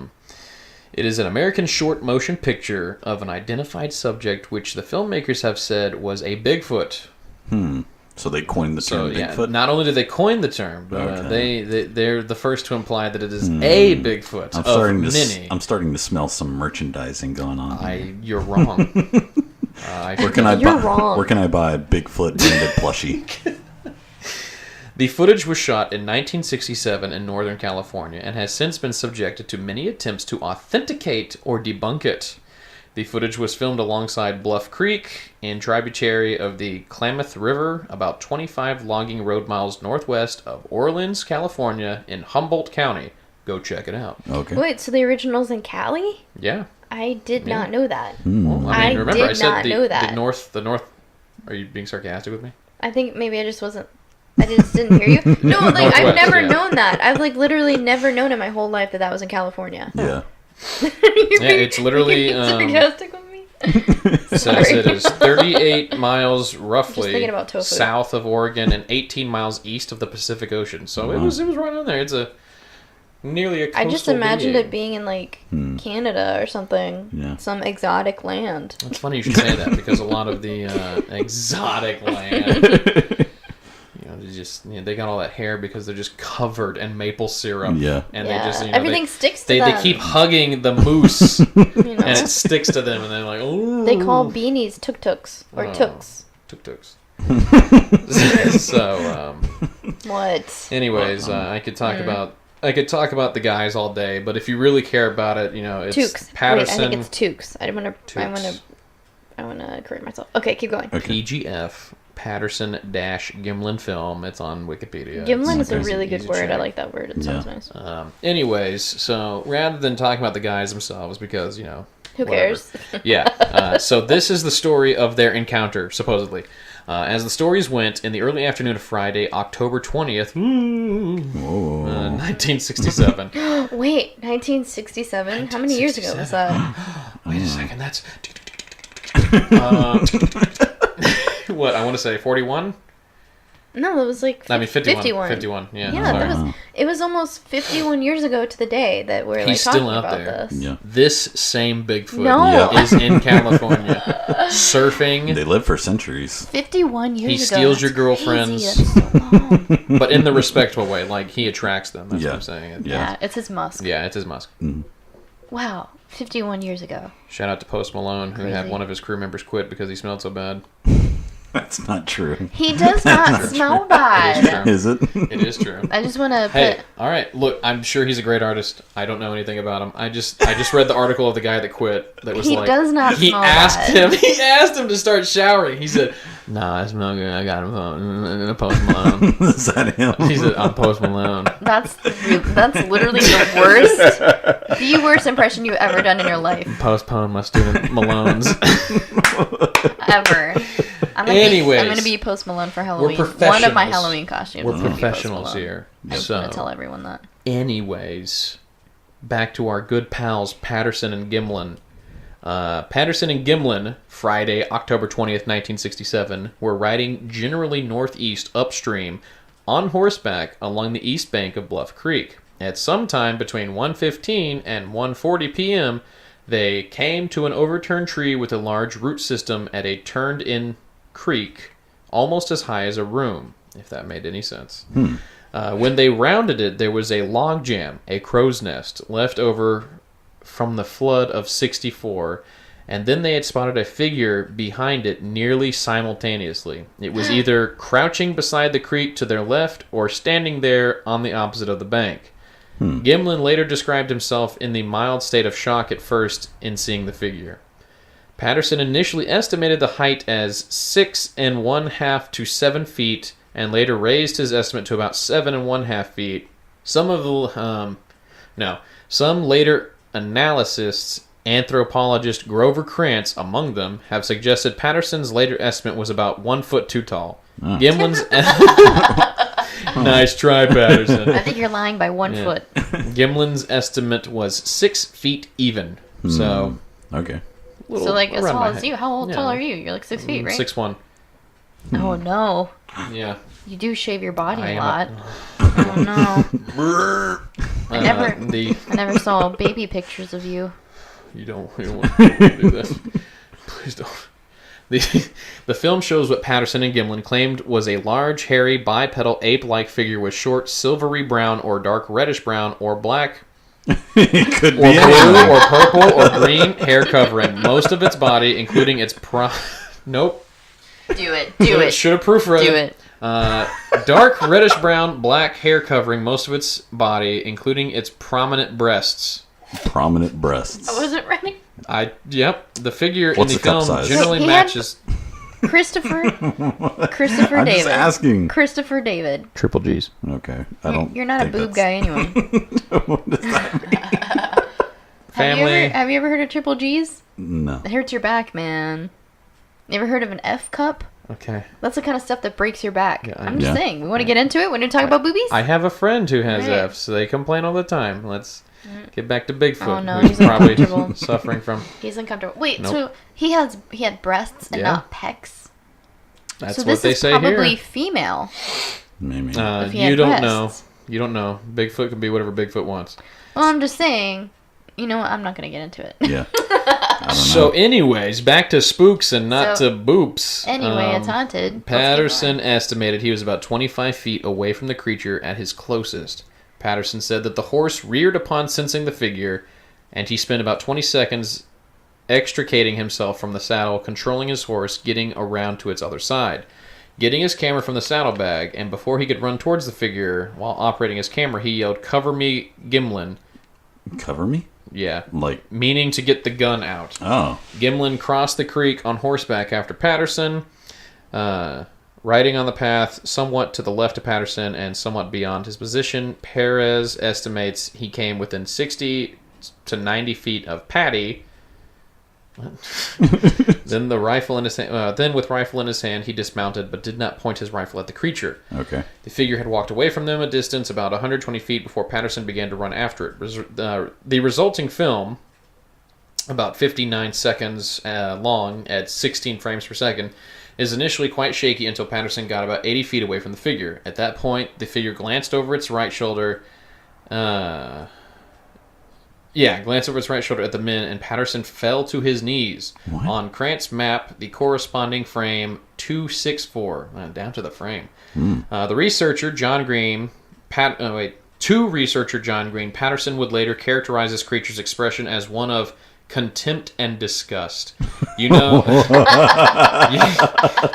It is an American short motion picture of an identified subject which the filmmakers have said was a Bigfoot. So they coined the term Bigfoot? Not only did they coin the term, but they're the first to imply that it is a Bigfoot many. I'm starting to smell some merchandising going on. You're wrong. Where can I buy a Bigfoot branded plushie? The footage was shot in 1967 in Northern California and has since been subjected to many attempts to authenticate or debunk it. The footage was filmed alongside Bluff Creek and tributary of the Klamath River, about 25 logging road miles northwest of Orleans, California, in Humboldt County. Go check it out. Okay. Wait, so the original's in Cali? Yeah. I did not know that. Well, I remember, did not know that. The north. Are you being sarcastic with me? I think maybe I just didn't hear you. No, like I've never known that. I've like literally never known in my whole life that was in California. Yeah. It's literally sarcastic with me. Says it is 38 miles roughly Just thinking about tofu. south of Oregon and 18 miles east of the Pacific Ocean. So it was right on there. It's nearly a coastal I just imagined being. it being in like Canada or something. Yeah. Some exotic land. It's funny you should say that because a lot of the exotic land, they got all that hair because they're just covered in maple syrup. Yeah. And they just everything sticks to them. They keep hugging the moose, You know? and it sticks to them, and they're like, oh. They call beanies tuk-tuks or tooks. Tuk-tuks. So, What? anyways, I could talk about the guys all day, but if you really care about it, it's Tukes. Patterson. Wait, I think it's Tukes. I want to correct myself. Okay, keep going. Okay. PGF Patterson-Gimlin film. It's on Wikipedia. Gimlin It's is a easy- really easy good word. check. I like that word. It sounds nice. Anyways, so rather than talking about the guys themselves, because Who whatever. cares? Yeah. So this is the story of their encounter, supposedly. As the stories went, in the early afternoon of Friday, October 20th, 1967. Wait, 1967? How many years ago was that? Wait a second, that's... what, I want to say 41? No, it was like 51. 51, yeah. Yeah, sorry. it was almost 51 years ago to the day that we're like He's talking still out about there. this. Yeah. This same Bigfoot No. is in California surfing. They lived for centuries. 51 years ago. He steals your That's girlfriends. crazy. That's so long. But in the respectful way, like he attracts them. That's Yeah. what I'm saying. Yeah, it's his musk. Yeah, it's his musk. Wow, 51 years ago. Shout out to Post Malone, who had Crazy. one of his crew members quit because he smelled so bad. That's not true. He does not smell bad. Is it? It is true. I just want to Hey, put... all right. Look, I'm sure he's a great artist. I don't know anything about him. I just read the article of the guy that quit. That was He like does not he smell asked bad. him. He asked him to start showering. He said, "Nah, I smell good. I got him in a Post Malone." Is that him? He said, "I'm Post Malone." That's literally the worst impression you've ever done in your life. Postpone my student Malones. Ever. Anyways, I'm going to be Post Malone for Halloween. We're One of my professionals. Halloween costumes. We're is gonna be Post professionals Malone. here. I just So, want to tell everyone that. anyways, back to our good pals Patterson and Gimlin. Patterson and Gimlin, Friday, October 20th, 1967, were riding generally northeast upstream on horseback along the east bank of Bluff Creek. At some time between 1:15 and 1:40 p.m., they came to an overturned tree with a large root system at a turned-in creek almost as high as a room, if that made any sense. When they rounded it, there was a log jam, a crow's nest, left over from the flood of 64, and then they had spotted a figure behind it nearly simultaneously. It was either crouching beside the creek to their left or standing there on the opposite of the bank. Gimlin later described himself in the mild state of shock at first in seeing the figure. Patterson initially estimated the height as 6 1/2 to 7 feet, and later raised his estimate to about 7 1/2 feet. Some later analysts, anthropologist Grover Krantz among them, have suggested Patterson's later estimate was about 1 foot too tall. Gimlin's nice try, Patterson. I think you're lying by 1 foot. Gimlin's estimate was 6 feet even. So okay. So like as tall as you. How tall are you? You're like 6 feet, right? 6'1". Oh no. Yeah. You do shave your body a lot. Oh no. I never saw baby pictures of you. You don't want to do that. Please don't. The film shows what Patterson and Gimlin claimed was a large, hairy, bipedal, ape-like figure with short, silvery brown or dark reddish brown or black, It could or be blue or purple or green hair covering most of its body, including its Nope. Do it. Should have proofread. Do it. Dark reddish brown, black hair covering most of its body, including its prominent breasts. Prominent breasts. I wasn't ready. Yep. The figure What's in the the cup film size? generally He had- matches Christopher I'm David. just asking. Christopher David. triple G's. Okay. I don't. You're not a think boob that's- guy anyway. What does that mean? Family. Have you ever heard of triple G's? No. It hurts your back, man. You ever heard of an F cup? Okay. That's the kind of stuff that breaks your back. Yeah, I'm just Yeah. saying. We want to get into it when you talk about boobies? I have a friend who has Right. F's. They complain all the time. Let's get back to Bigfoot. Oh, no, who's he's probably uncomfortable. suffering from. He's uncomfortable. Wait, Nope. so he had breasts and Yeah. not pecs? That's So what this they is say probably here. female. Maybe. If he You had don't know. breasts. You don't know. Bigfoot can be whatever Bigfoot wants. Well, I'm just saying. You know what? I'm not going to get into it. Yeah. I don't know. So, anyways, back to spooks and not So, to boops. Anyway, it's haunted. Let's keep Patterson going. estimated he was about 25 feet away from the creature at his closest. Patterson said that the horse reared upon sensing the figure, and he spent about 20 seconds extricating himself from the saddle, controlling his horse, getting around to its other side. Getting his camera from the saddlebag, and before he could run towards the figure, while operating his camera, he yelled, "Cover me, Gimlin." Cover me? Yeah. Like. Meaning to get the gun out. Oh. Gimlin crossed the creek on horseback after Patterson, riding on the path somewhat to the left of Patterson and somewhat beyond his position. Perez estimates he came within 60 to 90 feet of Patty. Then with rifle in his hand, he dismounted but did not point his rifle at the creature. Okay. The figure had walked away from them a distance about 120 feet before Patterson began to run after it. The resulting film, about 59 seconds long at 16 frames per second, is initially quite shaky until Patterson got about 80 feet away from the figure. At that point, the figure glanced over its right shoulder. Glanced over its right shoulder at the men, and Patterson fell to his knees. What? On Krantz map, the corresponding frame 264, down to the frame. The researcher John Green, researcher John Green, Patterson would later characterize this creature's expression as one of contempt and disgust. You know,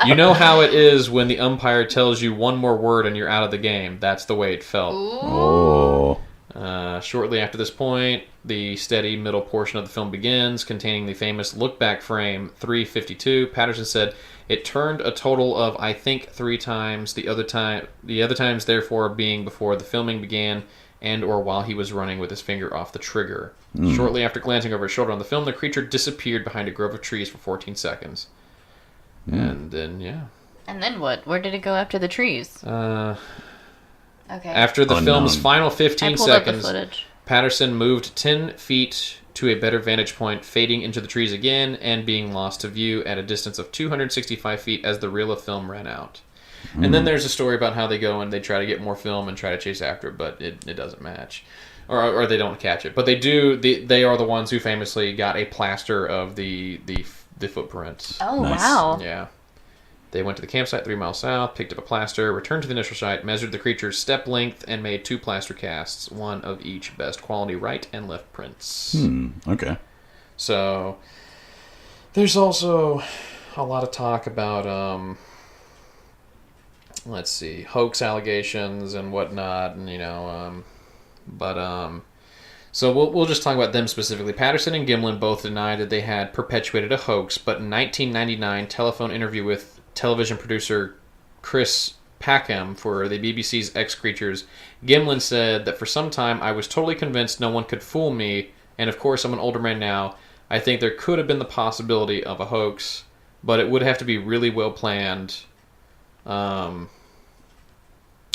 you know how it is when the umpire tells you one more word and you're out of the game. That's the way it felt. Oh. Shortly after this point, the steady middle portion of the film begins, containing the famous look-back frame 352. Patterson said, "It turned a total of, I think, 3 times, the other times therefore being before the filming began and or while he was running with his finger off the trigger." Shortly after glancing over his shoulder on the film, the creature disappeared behind a grove of trees for 14 seconds. And then, And then what? Where did it go after the trees? Okay. After the film's final 15 I pulled up the seconds, footage. Patterson moved 10 feet to a better vantage point, fading into the trees again and being lost to view at a distance of 265 feet as the reel of film ran out. And then there's a story about how they go and they try to get more film and try to chase after it, but it doesn't match. Or they don't catch it. But they do. They are the ones who famously got a plaster of the footprints. Oh, Nice. wow. Yeah. They went to the campsite 3 miles south, picked up a plaster, returned to the initial site, measured the creature's step length, and made 2 plaster casts, one of each best quality right and left prints. Okay. So, there's also a lot of talk about, let's see, hoax allegations and whatnot, and, so we'll just talk about them specifically. Patterson and Gimlin both denied that they had perpetuated a hoax, but in 1999 telephone interview with television producer Chris Packham for the BBC's X Creatures, Gimlin said that for some time I was totally convinced no one could fool me, and of course I'm an older man now. I think there could have been the possibility of a hoax, but it would have to be really well planned.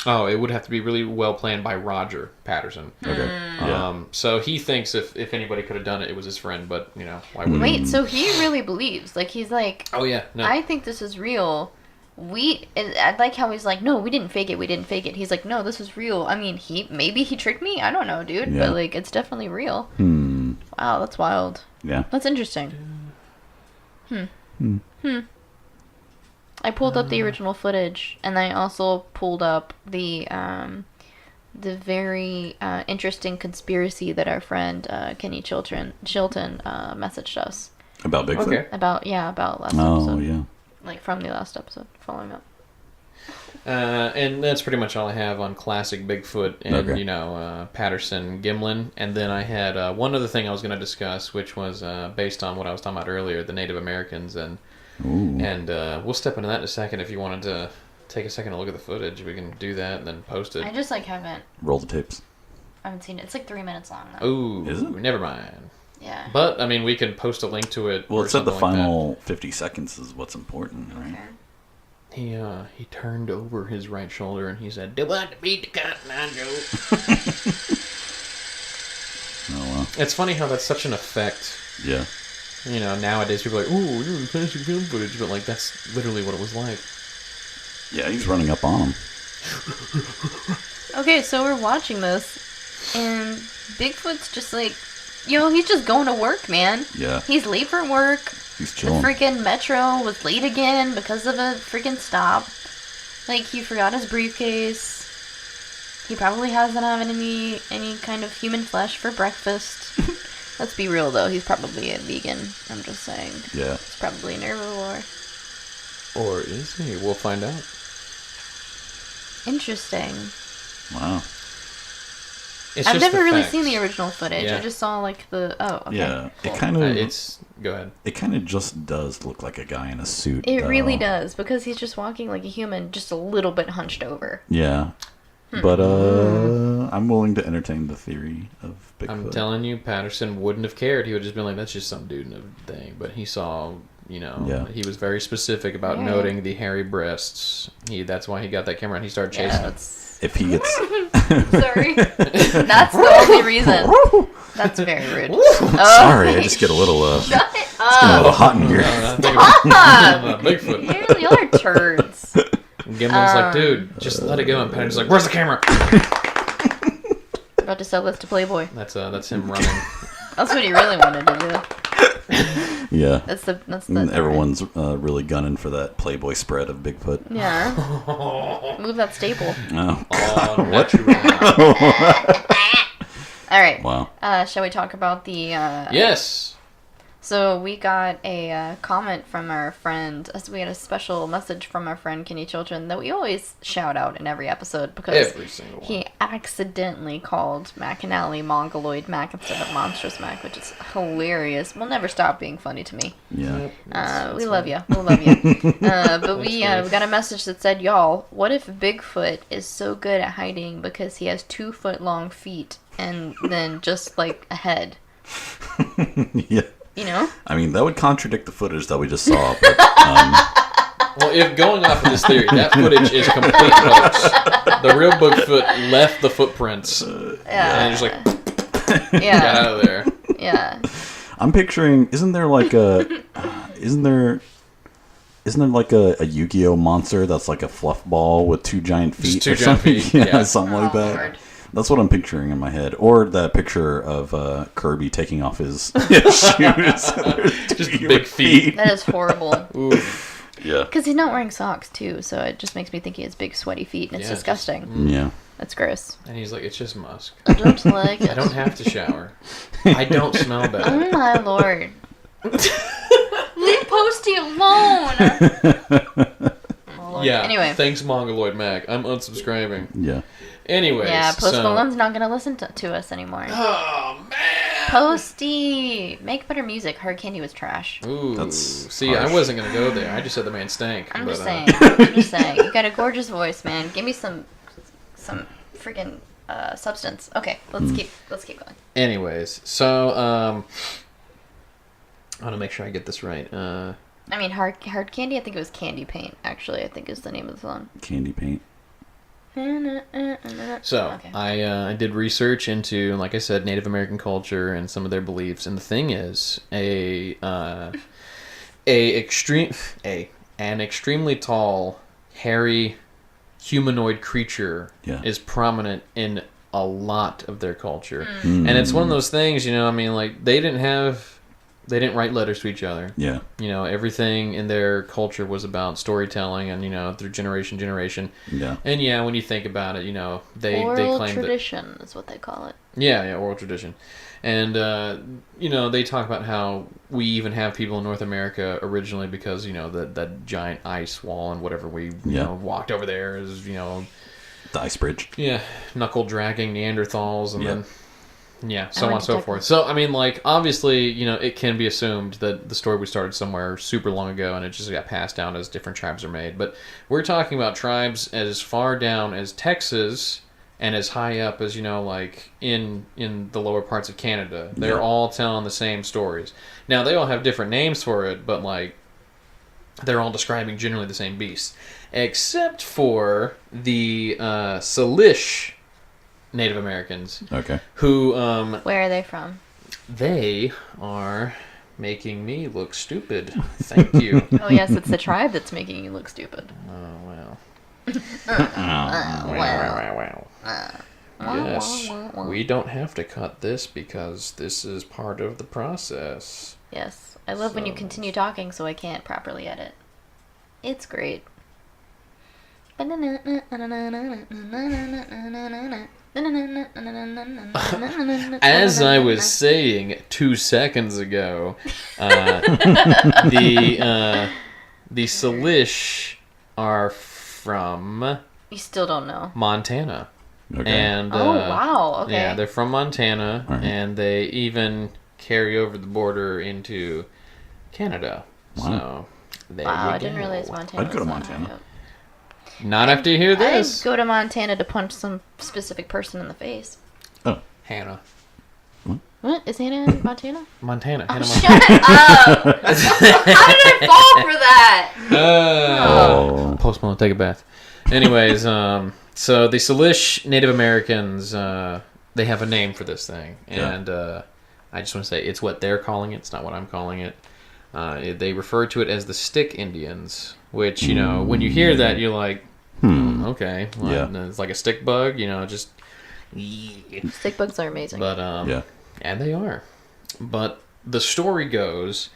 It would have to be really well planned by Roger Patterson. Okay. So he thinks if anybody could have done it, it was his friend, but, why would Wait, so he really believes. Like, he's like, Oh, yeah, no. I think this is real. I like how he's like, no, we didn't fake it. He's like, no, this is real. I mean, maybe he tricked me? I don't know, dude. Yeah. But, like, it's definitely real. Wow, that's wild. Yeah. That's interesting. I pulled up the original footage, and I also pulled up the very interesting conspiracy that our friend Kenny Chilton messaged us About Bigfoot? Okay. about last Oh, episode. yeah. Like from the last episode, following up. And that's pretty much all I have on classic Bigfoot and, Okay. Patterson, Gimlin. And then I had one other thing I was going to discuss, which was based on what I was talking about earlier, the Native Americans. And we'll step into that in a second. If you wanted to take a second to look at the footage, we can do that and then post it. I just haven't Roll the tapes. seen it. It's like 3 minutes long though. Ooh, Is it? never mind. Yeah. But, I mean, we can post a link to it. Well, or it said the something like final 50 seconds is what's important, right? Okay. He turned over his right shoulder and he said, "Do want to beat the cotton on Joe?" Oh, well. It's funny how that's such an effect. Yeah. Nowadays people are like, "Ooh, you're in classic film footage," but, like, that's literally what it was like. Yeah, he's running up on him. Okay, so we're watching this, and Bigfoot's just like, he's just going to work, man. Yeah. He's late for work. He's The chilling. freaking metro was late again because of a freaking stop. Like, he forgot his briefcase. He probably hasn't had any kind of human flesh for breakfast. Let's be real, though. He's probably a vegan. I'm just saying. Yeah. He's probably an herbivore. Or is he? We'll find out. Interesting. Wow. It's I've just never the really facts. seen the original footage. Yeah. I just saw, like, the... Oh, okay. Yeah. Cool. It kind of Go ahead. it kind of just does look like a guy in a suit. It though. really does, because he's just walking like a human, just a little bit hunched over. Yeah. But I'm willing to entertain the theory of Bigfoot. I'm telling you, Patterson wouldn't have cared. He would have just been like, "That's just some dude in a thing." But he saw, Yeah. he was very specific about noting the hairy breasts. That's why he got that camera and he started chasing Yeah, him. that's... If he gets Sorry. That's the only reason. That's very rude. sorry, I just get a little Shut it getting a little up. hot in here. Bigfoot. Y'all are turds. Gimlin's like, "Dude, just let it go." And Patterson's like, "Where's the camera?" About to sell this to Playboy. That's him running. That's what he really wanted to do. Yeah. That's And everyone's really gunning for that Playboy spread of Bigfoot. Yeah. Move that staple. Oh, Oh, natural. All right. wow. Shall we talk about the... Yes. So we got a comment from our friend. We got a special message from our friend Kenny Chilton that we always shout out in every episode because Every single one. he accidentally called Mac and Allie Mongoloid Mac instead of Monstrous Mac, which is hilarious. Will never stop being funny to me. Yeah. We love you. We love you. But we got a message that said, "Y'all, what if Bigfoot is so good at hiding because he has 2-foot-long feet and then just like a head?" Yeah. I mean, that would contradict the footage that we just saw. But, Well, if going off of this theory, that footage is complete hoax. The real Bigfoot left the footprints. And just like... Get Yeah. out of there. Yeah. I'm picturing. Isn't there like a Yu-Gi-Oh monster that's like a fluff ball with two giant feet? Two or giant something? feet, Yeah, yeah. something like that. Lord. That's what I'm picturing in my head. Or that picture of Kirby taking off his shoes. Just big feet. That is horrible. Ooh. Yeah. Because he's not wearing socks, too, so it just makes me think he has big, sweaty feet, and it's Yeah, disgusting. Yeah. That's gross. And he's like, it's just musk. I don't like it. I don't have to shower. I don't smell bad. Oh, my Lord. Leave Posty alone! Oh, Lord. Yeah. Anyway. Thanks, Mongoloid Mac. I'm unsubscribing. Yeah. Anyways. Yeah, Post so... Malone's not going to listen to us anymore. Oh, man. Posty! Make better music. Hard Candy was trash. Ooh. That's See, harsh. I wasn't going to go there. I just said the man stank. I'm but, just saying. I'm just saying. You got a gorgeous voice, man. Give me some freaking substance. Okay, let's keep going. Anyways, so I want to make sure I get this right. I mean, hard candy. I think it was Candy Paint. Actually, I think is the name of the song. Candy paint. So Okay. I did research into, like I said, Native American culture and some of their beliefs, and the thing is, an extremely tall, hairy, humanoid creature Yeah. is prominent in a lot of their culture, and it's one of those things, you know. I mean, like they didn't write letters to each other. Yeah. You know, everything in their culture was about storytelling, and you know, through generation. Yeah. And yeah, when you think about it, you know, they Oral claim tradition is what they call it. yeah, oral tradition. And, you know, they talk about how we even have people in North America originally because, you know, that giant ice wall and whatever we, you know, walked over there is, you know... The ice bridge. Yeah, knuckle-dragging Neanderthals and then... Yeah, so on and so Texas. forth. So, I mean, like, obviously, you know, it can be assumed that the story we started somewhere super long ago and it just got passed down as different tribes are made. But we're talking about tribes as far down as Texas... and as high up as, you know, like, in the lower parts of Canada. They're all telling the same stories. Now, they all have different names for it, but, like, they're all describing generally the same beasts. Except for the Salish Native Americans. Okay. Who, Where are they from? they are making me look stupid. Thank you. Oh, yes, it's the tribe that's making you look stupid. Oh, well. Wow. Yes, we don't have to cut this because this is part of the process. Yes, I love when you continue talking so I can't properly edit. It's great. As I was saying 2 seconds ago, the Salish are from You still don't know. Montana. Okay. And Oh, wow. Okay. yeah, they're from Montana, Right. and they even carry over the border into Canada. Wow. So there Wow, you I didn't go. realize Montana. I'd go to was that Montana. high up. Not after you hear this, I'd go to Montana to punch some specific person in the face. Oh. Hannah. What? Is Hannah in Montana? Montana. Oh, Hannah shut Montana. up! How did I fall for that? Oh. Post Malone, take a bath. Anyways, so the Salish Native Americans, they have a name for this thing, and I just want to say it's what they're calling it. It's not what I'm calling it. They refer to it as the Stick Indians, which, you know, when you hear that, you're like, okay, well, Yeah. it's like a stick bug, you know, just. Stick bugs are amazing. But and they are. But the story goes,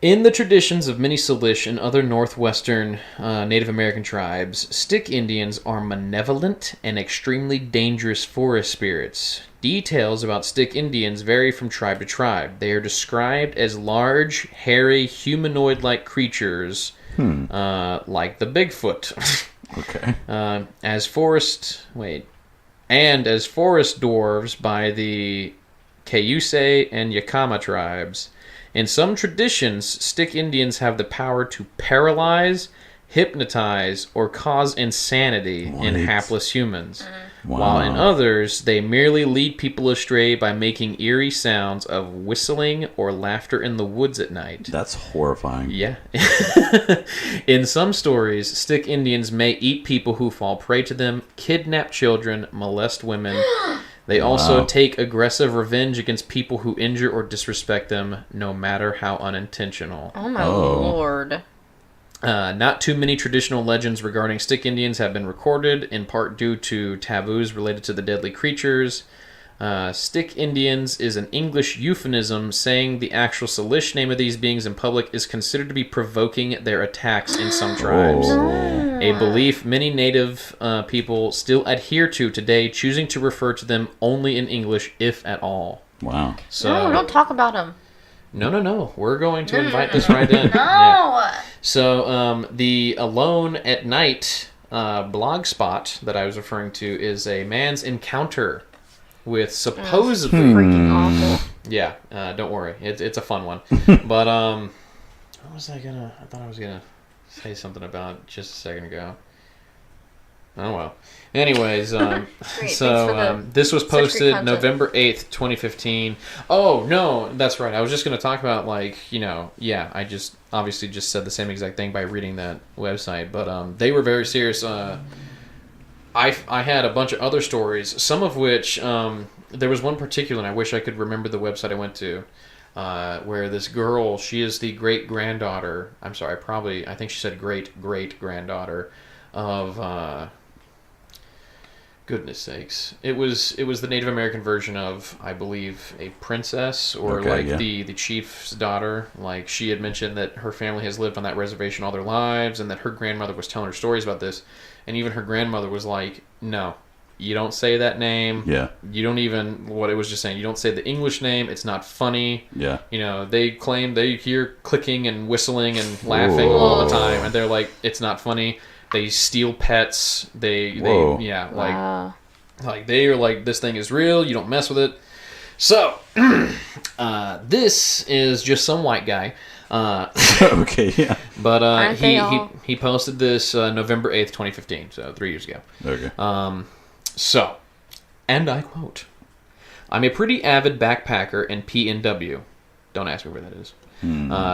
in the traditions of many Salish and other northwestern Native American tribes, Stick Indians are malevolent and extremely dangerous forest spirits. Details about Stick Indians vary from tribe to tribe. They are described as large, hairy, humanoid-like creatures, like the Bigfoot. Okay. As forest dwarves by the Cayuse and Yakama tribes. In some traditions, Stick Indians have the power to paralyze, hypnotize, or cause insanity in What? hapless humans. Wow. While in others, they merely lead people astray by making eerie sounds of whistling or laughter in the woods at night. That's horrifying. Yeah. In some stories, Stick Indians may eat people who fall prey to them, kidnap children, molest women. They also Wow. take aggressive revenge against people who injure or disrespect them, no matter how unintentional. Oh my Oh. lord. Not too many traditional legends regarding stick Indians have been recorded, in part due to taboos related to the deadly creatures. Stick Indians is an English euphemism saying the actual Salish name of these beings in public is considered to be provoking their attacks in some tribes. Oh. A belief many native people still adhere to today, choosing to refer to them only in English, if at all. Wow. So, No, don't talk about him. No. We're going to invite this right in. No. Yeah. So, the Alone at Night blog spot that I was referring to is a man's encounter with supposedly... Freaking awful. Yeah, don't worry. It's a fun one. But, what was I gonna... I thought I was gonna say something about just a second ago. Oh, well. Anyways, Great, so this was such great posted content. November 8th, 2015. Oh, no, that's right. I was just going to talk about, like, I just obviously just said the same exact thing by reading that website. But they were very serious. I had a bunch of other stories, some of which, there was one particular, and I wish I could remember the website I went to, where this girl, she is the great-granddaughter, I think she said great-great-granddaughter of... goodness sakes. It was the Native American version of, I believe, a princess or the chief's daughter. Like, she had mentioned that her family has lived on that reservation all their lives and that her grandmother was telling her stories about this. And even her grandmother was like, no, you don't say that name. Yeah. You don't even, what it was just saying, you don't say the English name. It's not funny. Yeah. They claim they hear clicking and whistling and laughing all the time. And they're like, it's not funny. They steal pets. Wow. Like they are like, this thing is real. You don't mess with it. So, this is just some white guy. Okay, yeah. But Aren't they all? he posted this November 8th, 2015, so 3 years ago. Okay. So, and I quote, "I'm a pretty avid backpacker in PNW. Don't ask me where that is.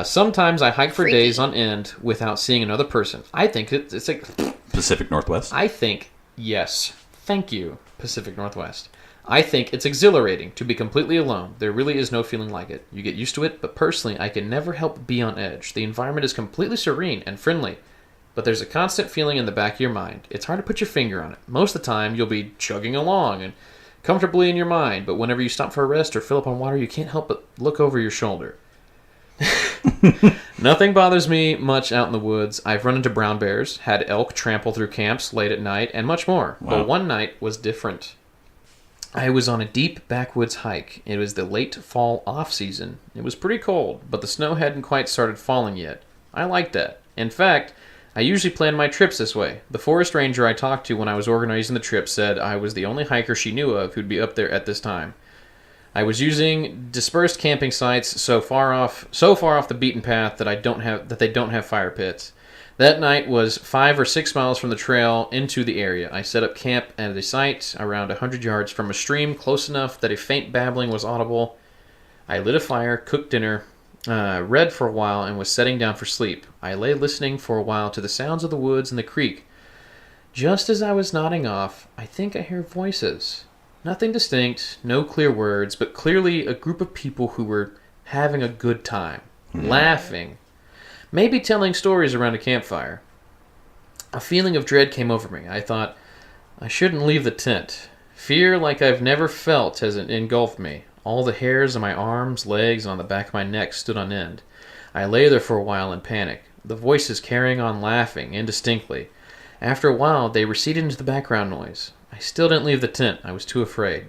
Sometimes I hike for Freaky. days on end without seeing another person. I think it's like... Pacific Northwest? I think, yes. Thank you, Pacific Northwest. I think it's exhilarating to be completely alone. There really is no feeling like it. You get used to it, but personally, I can never help be on edge. The environment is completely serene and friendly, but there's a constant feeling in the back of your mind. It's hard to put your finger on it. Most of the time, you'll be chugging along and comfortably in your mind, but whenever you stop for a rest or fill up on water, you can't help but look over your shoulder. Nothing bothers me much out in the woods. I've run into brown bears, had elk trample through camps late at night, and much more. Wow. But one night was different. I was on a deep backwoods hike. It was the late fall off-season. It was pretty cold, but the snow hadn't quite started falling yet. I liked that. In fact, I usually plan my trips this way. The forest ranger I talked to when I was organizing the trip said I was the only hiker she knew of who'd be up there at this time. I was using dispersed camping sites so far off the beaten path that they don't have fire pits. That night was 5 or 6 miles from the trail into the area. I set up camp at a site around 100 yards from a stream, close enough that a faint babbling was audible. I lit a fire, cooked dinner, read for a while, and was setting down for sleep. I lay listening for a while to the sounds of the woods and the creek. Just as I was nodding off, I think I hear voices. Nothing distinct, no clear words, but clearly a group of people who were having a good time, laughing, maybe telling stories around a campfire. A feeling of dread came over me. I thought, I shouldn't leave the tent. Fear like I've never felt has engulfed me. All the hairs on my arms, legs, and on the back of my neck stood on end. I lay there for a while in panic, the voices carrying on laughing indistinctly. After a while, they receded into the background noise. I still didn't leave the tent. I was too afraid.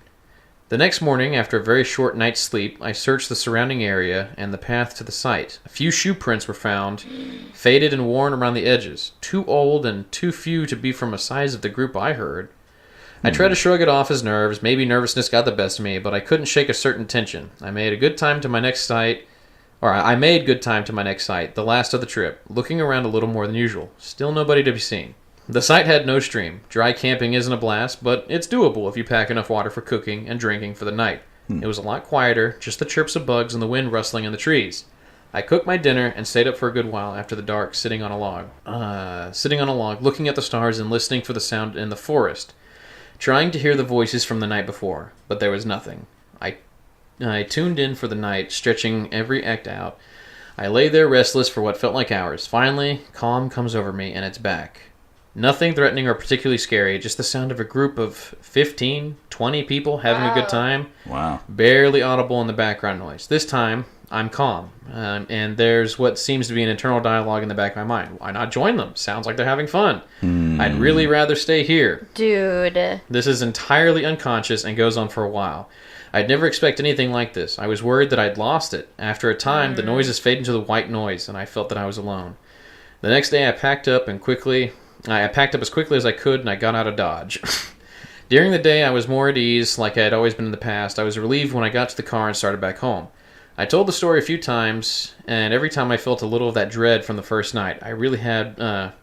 The next morning, after a very short night's sleep, I searched the surrounding area and the path to the site. A few shoe prints were found, faded and worn around the edges, too old and too few to be from a size of the group I heard. I tried to shrug it off as nerves. Maybe nervousness got the best of me, but I couldn't shake a certain tension. I made good time to my next site, the last of the trip, looking around a little more than usual. Still nobody to be seen. The site had no stream. Dry camping isn't a blast, but it's doable if you pack enough water for cooking and drinking for the night. It was a lot quieter, just the chirps of bugs and the wind rustling in the trees. I cooked my dinner and stayed up for a good while after the dark, sitting on a log, looking at the stars and listening for the sound in the forest. trying to hear the voices from the night before, but there was nothing. I tuned in for the night, stretching every act out. I lay there restless for what felt like hours. Finally, calm comes over me, and it's back. Nothing threatening or particularly scary, just the sound of a group of 15, 20 people having a good time. Wow. Barely audible in the background noise. This time, I'm calm, and there's what seems to be an internal dialogue in the back of my mind. Why not join them? Sounds like they're having fun. I'd really rather stay here. Dude. This is entirely unconscious and goes on for a while. I'd never expect anything like this. I was worried that I'd lost it. After a time, the noises fade into the white noise, and I felt that I was alone. The next day, I packed up as quickly as I could, and I got out of Dodge. During the day, I was more at ease, like I had always been in the past. I was relieved when I got to the car and started back home. I told the story a few times, and every time I felt a little of that dread from the first night. I really had no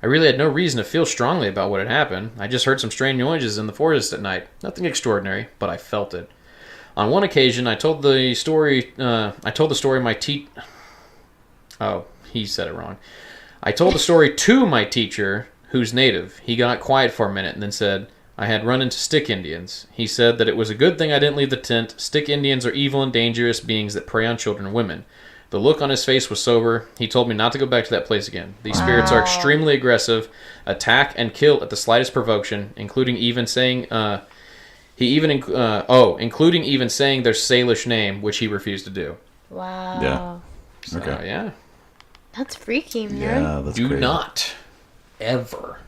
reason to feel strongly about what had happened. I just heard some strange noises in the forest at night. Nothing extraordinary, but I felt it. On one occasion, I told the story. Oh, he said it wrong. I told the story to my teacher, who's native. He got quiet for a minute and then said, I had run into stick Indians. He said that it was a good thing I didn't leave the tent. Stick Indians are evil and dangerous beings that prey on children and women. The look on his face was sober. He told me not to go back to that place again. These spirits are extremely aggressive, attack and kill at the slightest provocation, including even saying their Salish name, which he refused to do. Wow. Yeah. So, Okay. yeah. That's freaky, man. Yeah, that's Do crazy. not ever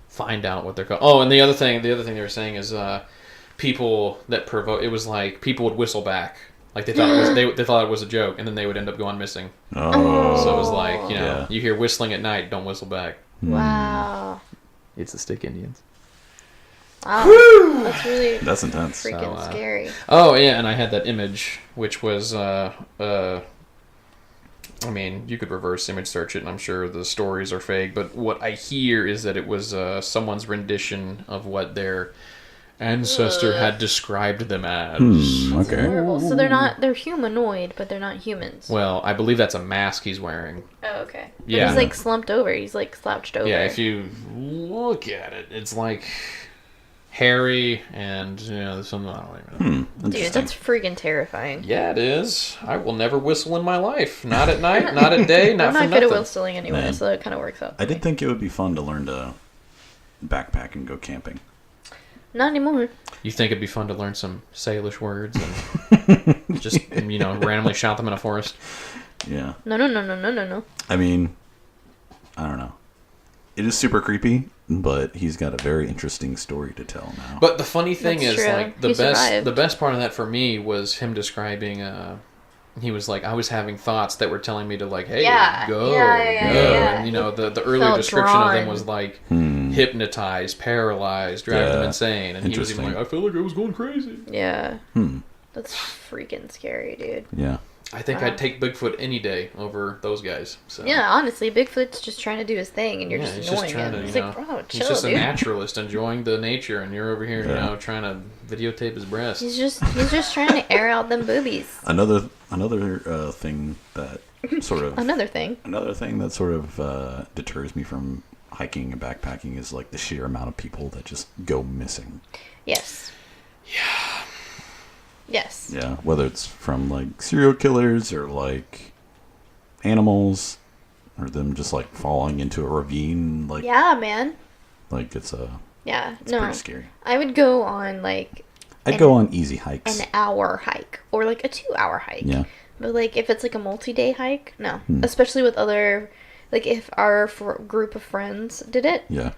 find out what they're called. Oh, and the other thing they were saying is people that provoke. It was like people would whistle back, like they thought it was they thought it was a joke, and then they would end up going missing. Oh. So it was like, you know, Yeah. you hear whistling at night, don't whistle back. Wow. It's the stick Indians. Wow. That's really That's intense. freaking So, scary. Oh yeah, and I had that image, which was I mean, you could reverse image search it, and I'm sure the stories are fake. But what I hear is that it was someone's rendition of what their ancestor had described them as. Okay. Horrible. So they're humanoid, but they're not humans. Well, I believe that's a mask he's wearing. Oh, okay. But Yeah. he's like slumped over. He's like slouched over. Yeah, if you look at it, it's like hairy and, you know, there's something, I don't even know. Dude, Interesting. that's freaking terrifying. Yeah, it is. I will never whistle in my life. Not at night, not at day, not I'm for not good nothing. at whistling anyway, Man. so it kind of works out. I did think it would be fun to learn to backpack and go camping. Not anymore. You think it'd be fun to learn some Salish words and just, you know, randomly shout them in a forest? Yeah. No. I mean, I don't know. It is super creepy, but he's got a very interesting story to tell now. But the funny thing That's is, true. like, He survived. the best part of that for me was him describing, he was like, I was having thoughts that were telling me to, like, hey, Yeah. go. Yeah. And, you know, the earlier Felt description of them drawn. was, like, hypnotized, paralyzed, driving them Yeah. insane. And he was even Interesting. like, I feel like I was going crazy. Yeah. That's freaking scary, dude. Yeah. I think I'd take Bigfoot any day over those guys. So. Yeah, honestly, Bigfoot's just trying to do his thing, and you're Yeah, just he's annoying just trying him. to, He's you like, know, bro, he's chill, just a dude. naturalist enjoying the nature, and you're over here, you Yeah. know, trying to videotape his breast. He's just trying to air out them boobies. Another thing that sort of Another thing. deters me from hiking and backpacking is like the sheer amount of people that just go missing. Yes. Yes. Yeah, whether it's from like serial killers or like animals or them just like falling into a ravine, like Yeah, man. like it's Yeah. it's No. pretty scary. I would go on like I'd go on easy hikes. an hour hike or like a 2-hour hike. Yeah. But like if it's like a multi-day hike, no. Especially with other, like if our group of friends did it, Yeah.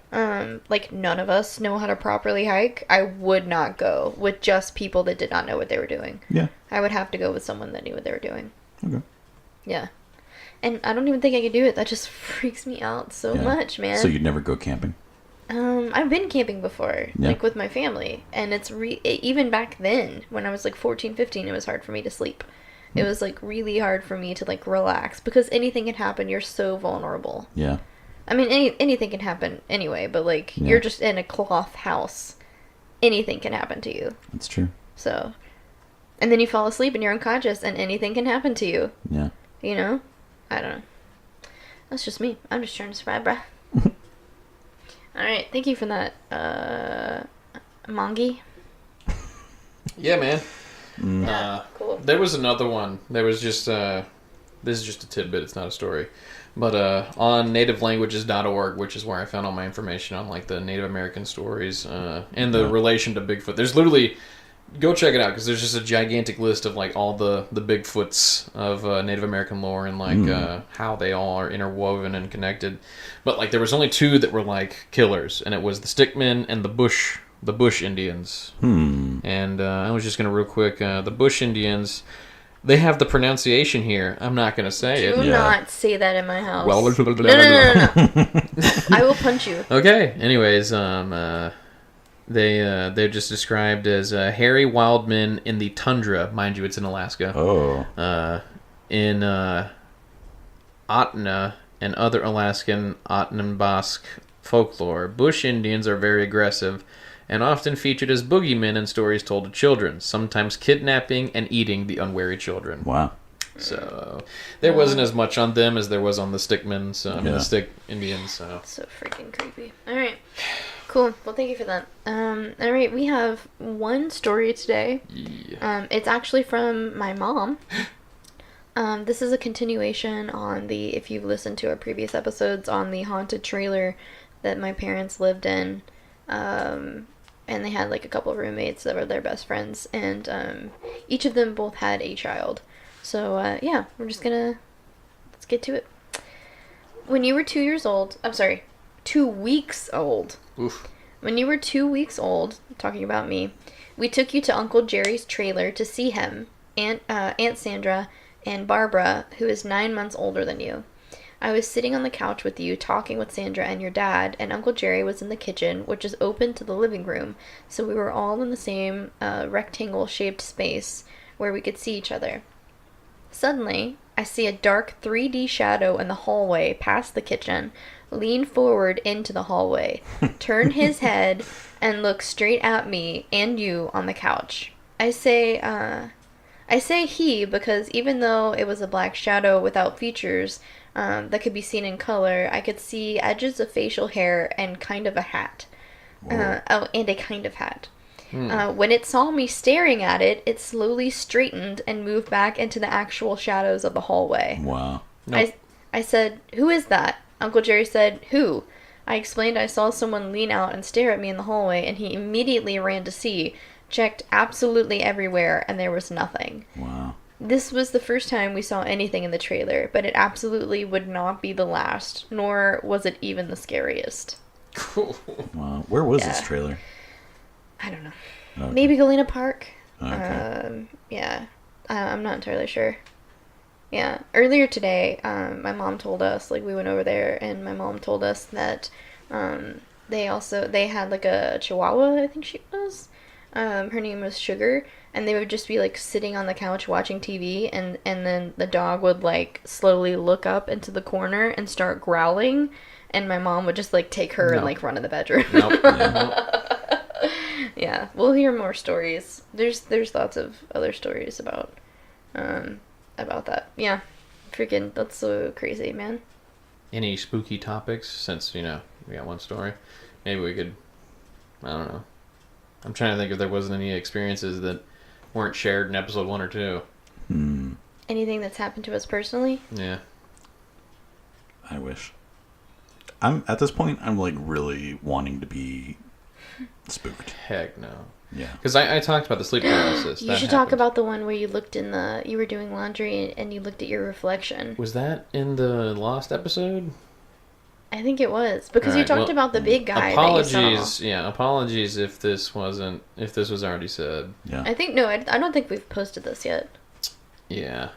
like none of us know how to properly hike, I would not go with just people that did not know what they were doing. Yeah. I would have to go with someone that knew what they were doing. Okay. Yeah. And I don't even think I could do it. That just freaks me out so Yeah. much, man. So you'd never go camping? I've been camping before, Yeah. like with my family, and it's even back then when I was like 14, 15, it was hard for me to sleep. It was like really hard for me to like relax because anything can happen. You're so vulnerable. Yeah. I mean, anything can happen anyway, but like Yeah. you're just in a cloth house. Anything can happen to you. That's true. So, and then you fall asleep and you're unconscious, and anything can happen to you. Yeah. You know? I don't know. That's just me. I'm just trying to survive, bruh. Alright, thank you for that. Mongi. Yeah, man. Yeah, cool. There was another one. There was just this is just a tidbit. It's not a story, but on nativelanguages.org, which is where I found all my information on like the Native American stories and the relation to Bigfoot. There's literally go check it out because there's just a gigantic list of like all the Bigfoots of Native American lore and like how they all are interwoven and connected. But like there was only two that were like killers, and it was the Stickmen and the Bush Indians. And I was just gonna real quick, the Bush Indians, they have the pronunciation here. I'm not gonna say it. Do not say that in my house. Well, no. I will punch you. Okay. Anyways, they're just described as hairy wild men in the tundra. Mind you, it's in Alaska. Oh. In Otna and other Alaskan Otnambask folklore, Bush Indians are very aggressive and often featured as boogeymen in stories told to children, sometimes kidnapping and eating the unwary children. Wow. So there wasn't as much on them as there was on the Stickmen, the Stick Indians. So freaking creepy. All right, cool. Well, thank you for that. All right, we have one story today. Yeah. It's actually from my mom. This is a continuation on if you've listened to our previous episodes, on the haunted trailer that my parents lived in. And they had like a couple of roommates that were their best friends, and each of them both had a child. So yeah, let's get to it. When you were 2 years old, 2 weeks old. Oof. When you were 2 weeks old, talking about me, we took you to Uncle Jerry's trailer to see him, Aunt Sandra, and Barbara, who is 9 months older than you. I was sitting on the couch with you, talking with Sandra and your dad, and Uncle Jerry was in the kitchen, which is open to the living room, so we were all in the same rectangle-shaped space where we could see each other. Suddenly, I see a dark 3D shadow in the hallway past the kitchen, lean forward into the hallway, turn his head, and look straight at me and you on the couch. I say he because even though it was a black shadow without features that could be seen in color, I could see edges of facial hair and kind of a hat. And a kind of hat. When it saw me staring at it, it slowly straightened and moved back into the actual shadows of the hallway. Wow. Nope. I said, "Who is that?" Uncle Jerry said, "Who?" I explained I saw someone lean out and stare at me in the hallway, and he immediately ran to see, checked absolutely everywhere, and there was nothing. Wow. This was the first time we saw anything in the trailer, but it absolutely would not be the last, nor was it even the scariest. Wow. Where was this trailer? I don't know. Okay. Maybe Galena Park. Okay. Yeah. I'm not entirely sure. Yeah. Earlier today, my mom told us, like, we went over there, and my mom told us that they had, like, a Chihuahua, I think she was. Her name was Sugar, and they would just be, like, sitting on the couch watching TV, and then the dog would, like, slowly look up into the corner and start growling, and my mom would just, like, take her and, like, run in the bedroom. Yeah, we'll hear more stories. There's lots of other stories about that. Yeah, freaking, that's so crazy, man. Any spooky topics? Since, we got one story. Maybe we could, I don't know. I'm trying to think if there wasn't any experiences that weren't shared in episode 1 or 2. Anything that's happened to us personally? Yeah. I wish. At this point, I'm like really wanting to be spooked. Heck no. Yeah. Because I talked about the sleep paralysis. You should talk about the one where you looked you were doing laundry and you looked at your reflection. Was that in the Lost episode? I think it was, because you talked about the big guy. Apologies, apologies if this was already said. Yeah. I don't think we've posted this yet. Yeah.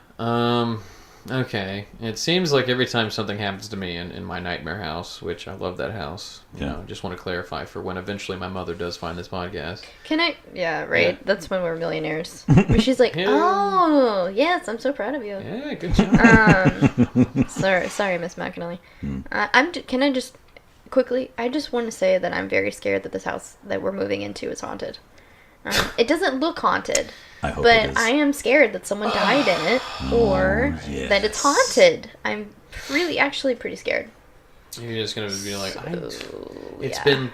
Okay. It seems like every time something happens to me in my nightmare house, which I love that house. Just want to clarify for when eventually my mother does find this podcast. Can I? Yeah, right. Yeah. That's when we're millionaires. Where she's like, "Oh, yes, I'm so proud of you." Yeah, good job. Sorry, Miss McAnally. Can I just quickly? I just want to say that I'm very scared that this house that we're moving into is haunted. It doesn't look haunted. I hope but it is. I am scared that someone died in it, or that it's haunted. I'm really, actually pretty scared. You're just gonna be like, it's yeah. been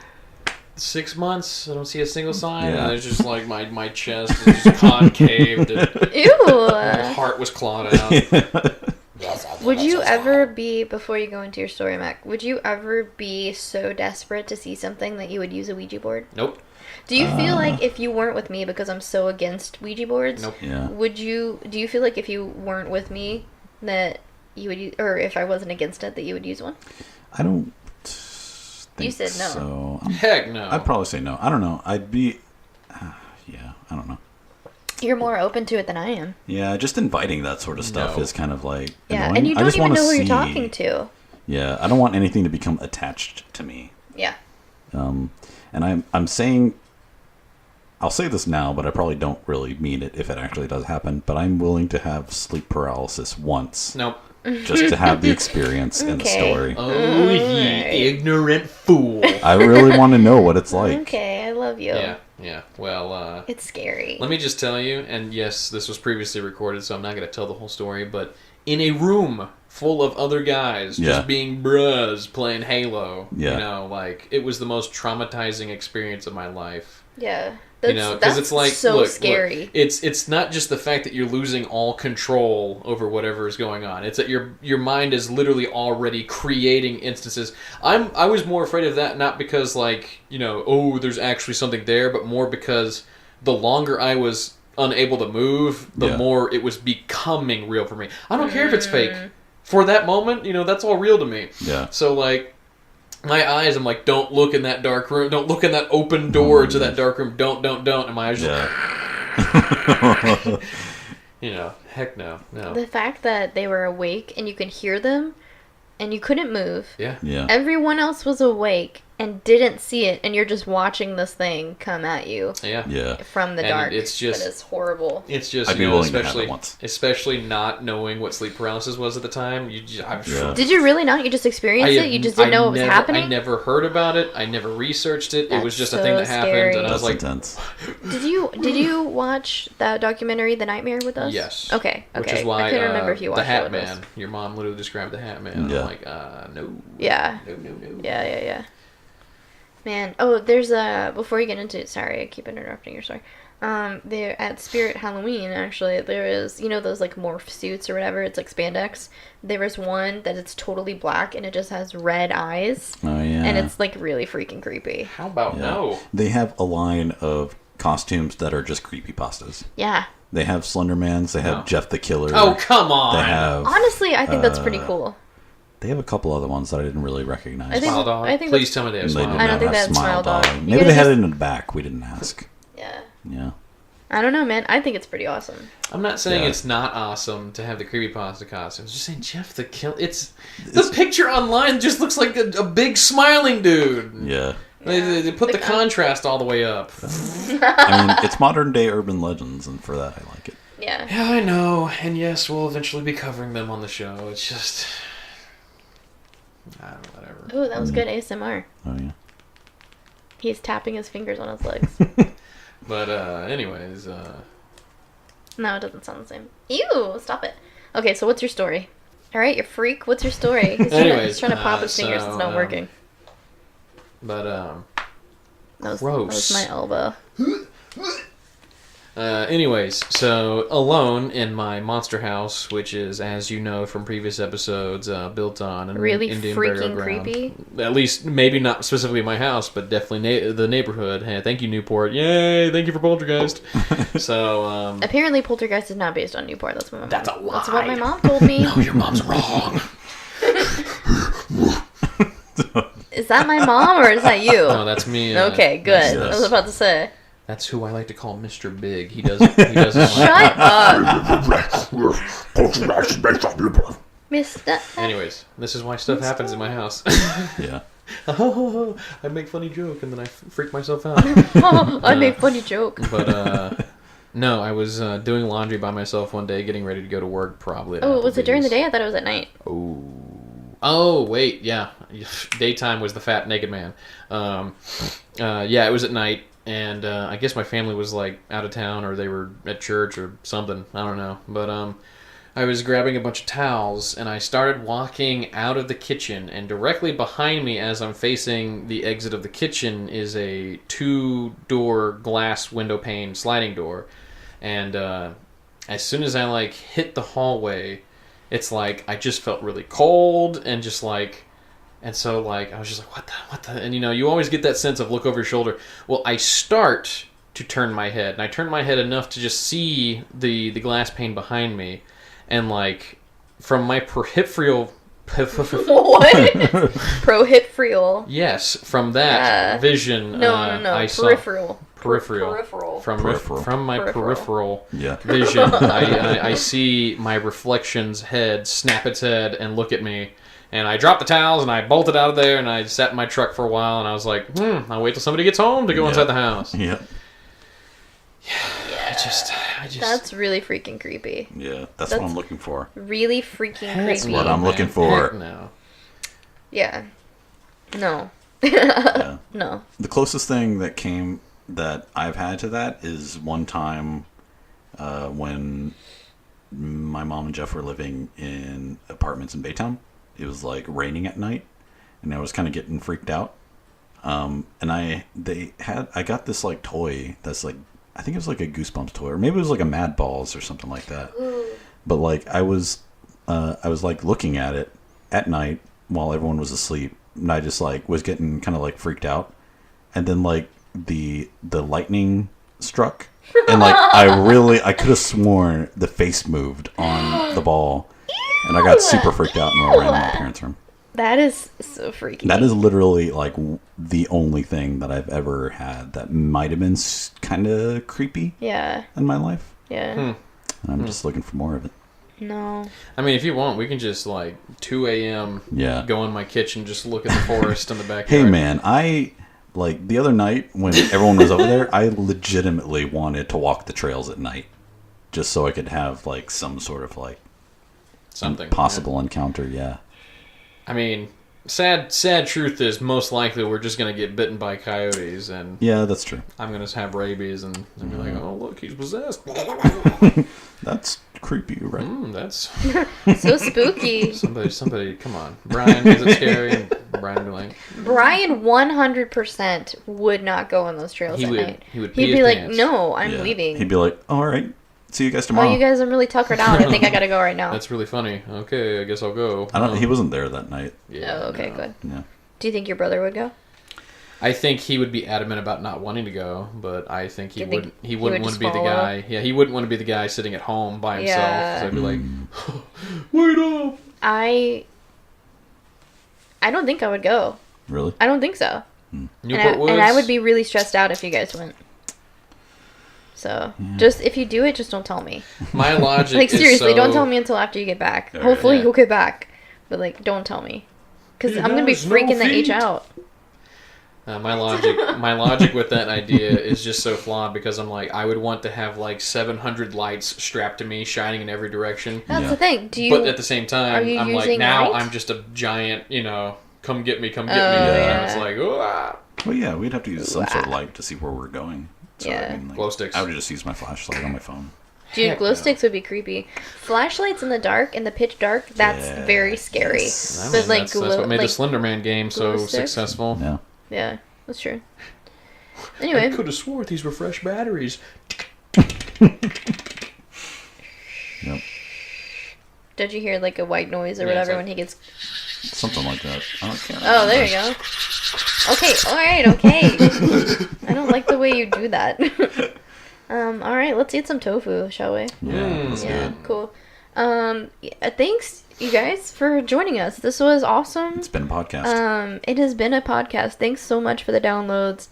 6 months. I don't see a single sign. Yeah. And it's just like my chest is just concaved. And Ew. my heart was clawed out. Would you ever be, before you go into your story, Mac, would you ever be so desperate to see something that you would use a Ouija board? Nope. Do you feel like if you weren't with me, because I'm so against Ouija boards, Nope. Yeah. do you feel like if you weren't with me that you would use, or if I wasn't against it, that you would use one? I don't think You said no. so. Heck no. I'd probably say no. I don't know. I'd be... yeah, I don't know. You're more open to it than I am. Yeah, just inviting that sort of stuff No. is kind of like Yeah, annoying. and you I don't just even wanna know who you're see- talking to. Yeah, I don't want anything to become attached to me. Yeah. And I'm saying, I'll say this now, but I probably don't really mean it if it actually does happen. But I'm willing to have sleep paralysis once, Nope. just to have the experience and the Okay. story. Oh, ye ignorant fool. I really want to know what it's like. Okay, I love you. Yeah. Well, It's scary. let me just tell you, and yes, this was previously recorded, so I'm not going to tell the whole story, but in a room full of other guys Yeah. just being bros playing Halo, Yeah. you know, like, it was the most traumatizing experience of my life. Yeah. You know, because it's like, so look, scary. it's not just the fact that you're losing all control over whatever is going on. It's that your mind is literally already creating instances. I was more afraid of that, not because like, you know, oh, there's actually something there, but more because the longer I was unable to move, the Yeah. more it was becoming real for me. I don't care if it's fake. For that moment, you know, that's all real to me. Yeah. So like, my eyes, I'm like, don't look in that dark room. Don't look in that open door to that dark room. Don't. And my eyes just, Yeah. you know, heck no. The fact that they were awake and you could hear them and you couldn't move. Yeah. Yeah. Everyone else was awake and didn't see it, and you're just watching this thing come at you Yeah. Yeah. from the And dark. it's just- that is horrible. It's just, I'd be you know, willing to have especially it once. especially not knowing what sleep paralysis was at the time. Yeah. Did you really not? You just experienced it? You just didn't know what was happening? I never heard about it. I never researched it. It was That's just a thing so that happened, scary. and I was That's like, intense. Did you watch that documentary, The Nightmare, with us? yes. Okay. Which is why I couldn't remember if you the watched Hat it with Man. us. Your mom literally described the Hat Man. Yeah. I'm like, no. Yeah. No. Yeah. Man, oh, there's a, before you get into it, sorry, I keep interrupting your story. There, at Spirit Halloween, actually, there is, you know, those, like, morph suits or whatever, it's like spandex. There is one that it's totally black, and it just has red eyes, Oh, yeah. and it's, like, really freaking creepy. How about Yeah. no? They have a line of costumes that are just creepypastas. Yeah. They have Slendermans. They have No. Jeff the Killer. Oh, come on. They have. Honestly, I think that's pretty cool. They have a couple other ones that I didn't really recognize. I think- Smile Dog. I think Please that's- tell me they have And they Smile did I Dog. don't think not have that's Smile Dog. You Maybe gotta they had just- it in the back. We didn't ask. Yeah. Yeah. I don't know, man. I think it's pretty awesome. I'm not saying Yeah. it's not awesome to have the creepypasta costumes. Just saying Jeff the Killer. The picture online just looks like a big smiling dude. Yeah. They put the contrast all the way up. I mean, it's modern day urban legends, and for that, I like it. Yeah. Yeah, I know. And yes, we'll eventually be covering them on the show. It's just, I don't know, whatever. Ooh, that was good ASMR. Oh yeah. He's tapping his fingers on his legs. But anyways, No, it doesn't sound the same. Ew, stop it. Okay, so what's your story? All right, you freak. What's your story? He's trying to pop his fingers. so, It's not working. but That gross. was my elbow. anyways, so alone in my monster house, which is, as you know from previous episodes, built on an Really Indian burial freaking ground. creepy. At least, maybe not specifically my house, but definitely the neighborhood. Hey, thank you, Newport. Yay! Thank you for Poltergeist. So, Apparently, Poltergeist is not based on Newport. That's what my mom. That's a lie. That's what my mom told me. no, your mom's wrong. Is that my mom or is that you? No, that's me. Okay, good. Yes. I was about to say. That's who I like to call Mr. Big. He doesn't. He doesn't like. Shut up, Mister. Anyways, this is why stuff happens in my house. Yeah. I make funny joke and then I freak myself out. I made funny joke. But no, I was doing laundry by myself one day, getting ready to go to work. Probably. At Oh, was it during the Applebee's. day? I thought it was at night. Oh wait, yeah. Daytime was the fat naked man. Yeah, it was at night, and I guess my family was like out of town or they were at church or something. I don't know, but I was grabbing a bunch of towels, and I started walking out of the kitchen, and directly behind me as I'm facing the exit of the kitchen is a 2-door glass window pane sliding door. And as soon as I, like, hit the hallway, it's like I just felt really cold and just, like... And so, like, I was just like, what the... And, you know, you always get that sense of look over your shoulder. Well, I start to turn my head, and I turn my head enough to just see the glass pane behind me. And, like, from my peripheral... What? Prohipfreal. Yes, from that vision... No. I Peripheral. Peripheral. From my peripheral Yeah. vision, I see my reflection's head snap its head and look at me. And I dropped the towels, and I bolted out of there, and I sat in my truck for a while, and I was like, I'll wait till somebody gets home to go inside the house. Yeah. I just... That's really freaking creepy. Yeah, that's what I'm looking for. Really freaking That's creepy. what I'm looking for. No. Yeah. No. Yeah. No. The closest thing that I've had to that is one time when my mom and Jeff were living in apartments in Baytown. It was like raining at night, and I was kind of getting freaked out. And I got this like toy that's like, I think it was like a Goosebumps toy, or maybe it was like a Mad Balls or something like that. Ooh. But like I was like looking at it at night while everyone was asleep, and I just like was getting kind of like freaked out. And then like the lightning struck, and like I could have sworn the face moved on the ball, and I got super freaked out and ran to my parents' room. That is so freaky. That is literally like the only thing that I've ever had that might have been kind of creepy. Yeah. In my life. Yeah. And I'm just looking for more of it. No. I mean, if you want, we can just, like, 2 a.m. Go in my kitchen, just look at the forest in the backyard. Hey, man, like, the other night when everyone was over there, I legitimately wanted to walk the trails at night. Just so I could have, like, some sort of, like... Something. Possible encounter, yeah. I mean, sad truth is most likely we're just going to get bitten by coyotes, and... Yeah, that's true. I'm going to have rabies and be like, oh, look, he's possessed. That's creepy, right? That's... So spooky. Somebody, come on. Brian, is it scary? And Brian would be like... Brian 100% would not go on those trails at night. He'd be like, no, I'm leaving. He'd be like, all right. See you guys tomorrow. Oh, you guys are really tuckered out. I think I gotta go right now. That's really funny. Okay, I guess I'll go. He wasn't there that night. Yeah. Oh, okay, good. Yeah. Do you think your brother would go? I think he would be adamant about not wanting to go, but I think he wouldn't want to be the guy. Yeah, he wouldn't want to be the guy sitting at home by himself. Yeah. So I'd be like, wait up. I don't think I would go. Really? I don't think so. Newport Woods? And I would be really stressed out if you guys went. So, just if you do it, just don't tell me. My logic like, seriously, is don't tell me until after you get back. Hopefully you'll get back. But, like, don't tell me. Because I'm going to be freaking the H out. My logic with that idea is just so flawed because I'm like, I would want to have like 700 lights strapped to me, shining in every direction. That's the thing. But at the same time, I'm like, now light? I'm just a giant, come get me. Yeah. And it's like, oh. Well, yeah, we'd have to use some sort of light to see where we're going. So, Yeah. I mean, like, Glow sticks. I would just use my flashlight on my phone. Dude, glow sticks would be creepy. Flashlights in the dark, in the pitch dark, that's very scary. Yes. But like that's what made the Slender Man game so successful. Yeah. Yeah, that's true. Anyway. I could have swore these were fresh batteries. Yep. Did you hear like a white noise or whatever when he gets... Something like that. I don't care. Oh, there you go. Okay, alright, okay. I don't like the way you do that. Alright, let's eat some tofu, shall we? Yeah, cool. Thanks, you guys, for joining us. This was awesome. It's been a podcast. It has been a podcast. Thanks so much for the downloads.